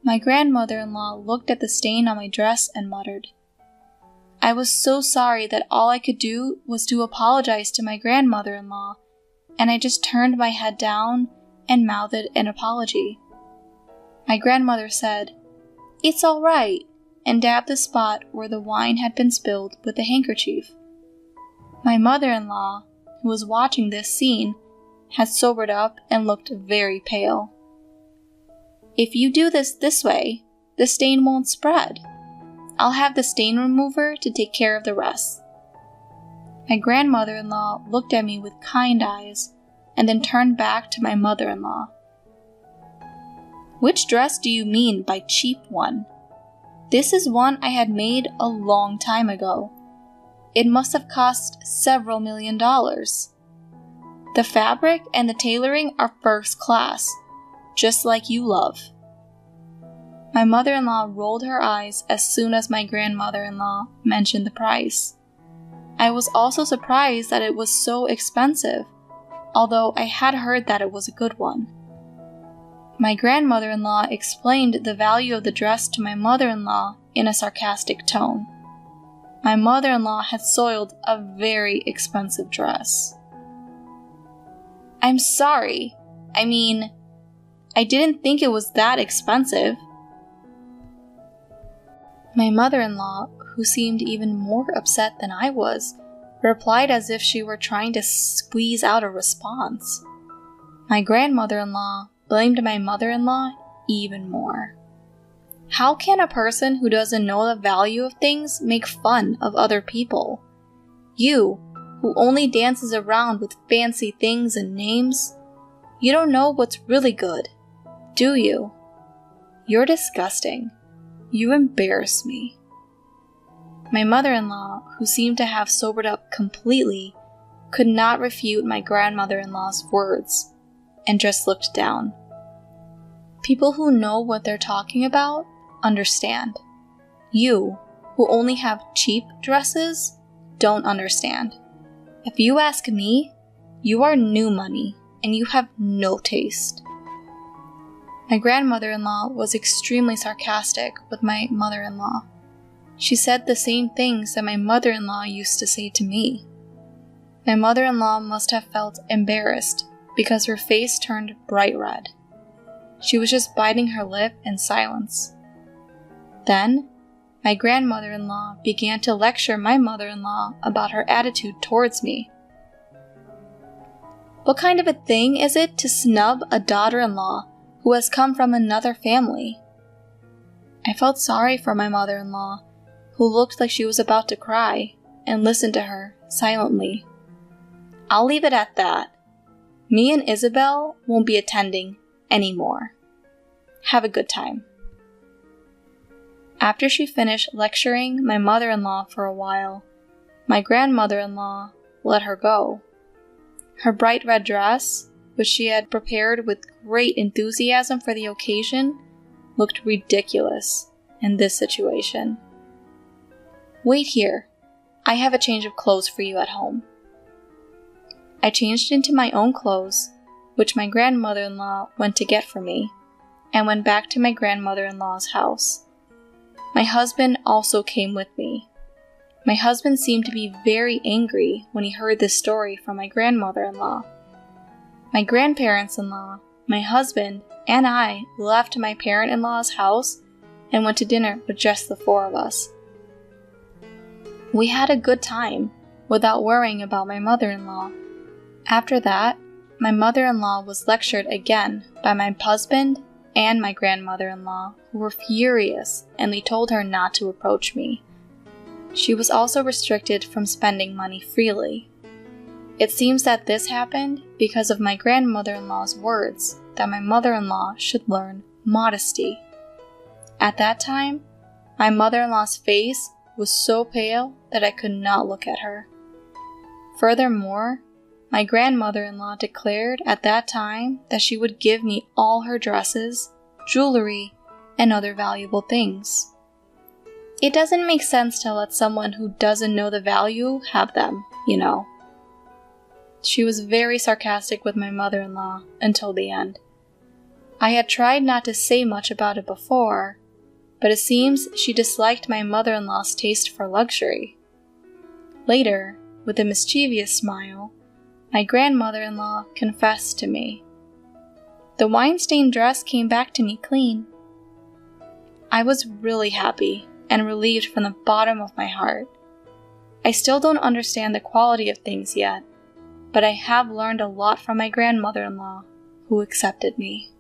My grandmother-in-law looked at the stain on my dress and muttered. I was so sorry that all I could do was to apologize to my grandmother-in-law, and I just turned my head down and mouthed an apology. My grandmother said, "It's all right," and dabbed the spot where the wine had been spilled with a handkerchief. My mother-in-law, who was watching this scene, had sobered up and looked very pale. "If you do this way, the stain won't spread. I'll have the stain remover to take care of the rest." My grandmother-in-law looked at me with kind eyes and then turned back to my mother-in-law. "Which dress do you mean by cheap one? This is one I had made a long time ago. It must have cost several $1,000,000. The fabric and the tailoring are first class, just like you love." My mother-in-law rolled her eyes as soon as my grandmother-in-law mentioned the price. I was also surprised that it was so expensive, although I had heard that it was a good one. My grandmother-in-law explained the value of the dress to my mother-in-law in a sarcastic tone. My mother-in-law had soiled a very expensive dress. "I'm sorry. I mean, I didn't think it was that expensive." My mother-in-law, who seemed even more upset than I was, replied as if she were trying to squeeze out a response. My grandmother-in-law blamed my mother-in-law even more. How can a person who doesn't know the value of things make fun of other people? You, who only dances around with fancy things and names, you don't know what's really good, do you? You're disgusting. You embarrass me. My mother-in-law, who seemed to have sobered up completely, could not refute my grandmother-in-law's words, and just looked down. People who know what they're talking about understand. You, who only have cheap dresses, don't understand. If you ask me, you are new money, and you have no taste. My grandmother-in-law was extremely sarcastic with my mother-in-law. She said the same things that my mother-in-law used to say to me. My mother-in-law must have felt embarrassed because her face turned bright red. She was just biting her lip in silence. Then, my grandmother-in-law began to lecture my mother-in-law about her attitude towards me. What kind of a thing is it to snub a daughter-in-law who has come from another family? I felt sorry for my mother-in-law, who looked like she was about to cry, and listened to her silently. I'll leave it at that. Me and Isabel won't be attending anymore. Have a good time. After she finished lecturing my mother-in-law for a while, my grandmother-in-law let her go. Her bright red dress, which she had prepared with great enthusiasm for the occasion, looked ridiculous in this situation. Wait here. I have a change of clothes for you at home. I changed into my own clothes, which my grandmother-in-law went to get for me, and went back to my grandmother-in-law's house. My husband also came with me. My husband seemed to be very angry when he heard this story from my grandmother-in-law. My grandparents-in-law, my husband, and I left my parent-in-law's house and went to dinner with just the four of us. We had a good time without worrying about my mother-in-law. After that, my mother-in-law was lectured again by my husband and my grandmother-in-law, who were furious, and they told her not to approach me. She was also restricted from spending money freely. It seems that this happened because of my grandmother-in-law's words that my mother-in-law should learn modesty. At that time, my mother-in-law's face was so pale that I could not look at her. Furthermore, my grandmother-in-law declared at that time that she would give me all her dresses, jewelry, and other valuable things. It doesn't make sense to let someone who doesn't know the value have them, you know. She was very sarcastic with my mother-in-law until the end. I had tried not to say much about it before, but it seems she disliked my mother-in-law's taste for luxury. Later, with a mischievous smile, my grandmother-in-law confessed to me. The wine-stained dress came back to me clean. I was really happy and relieved from the bottom of my heart. I still don't understand the quality of things yet, but I have learned a lot from my grandmother-in-law, who accepted me.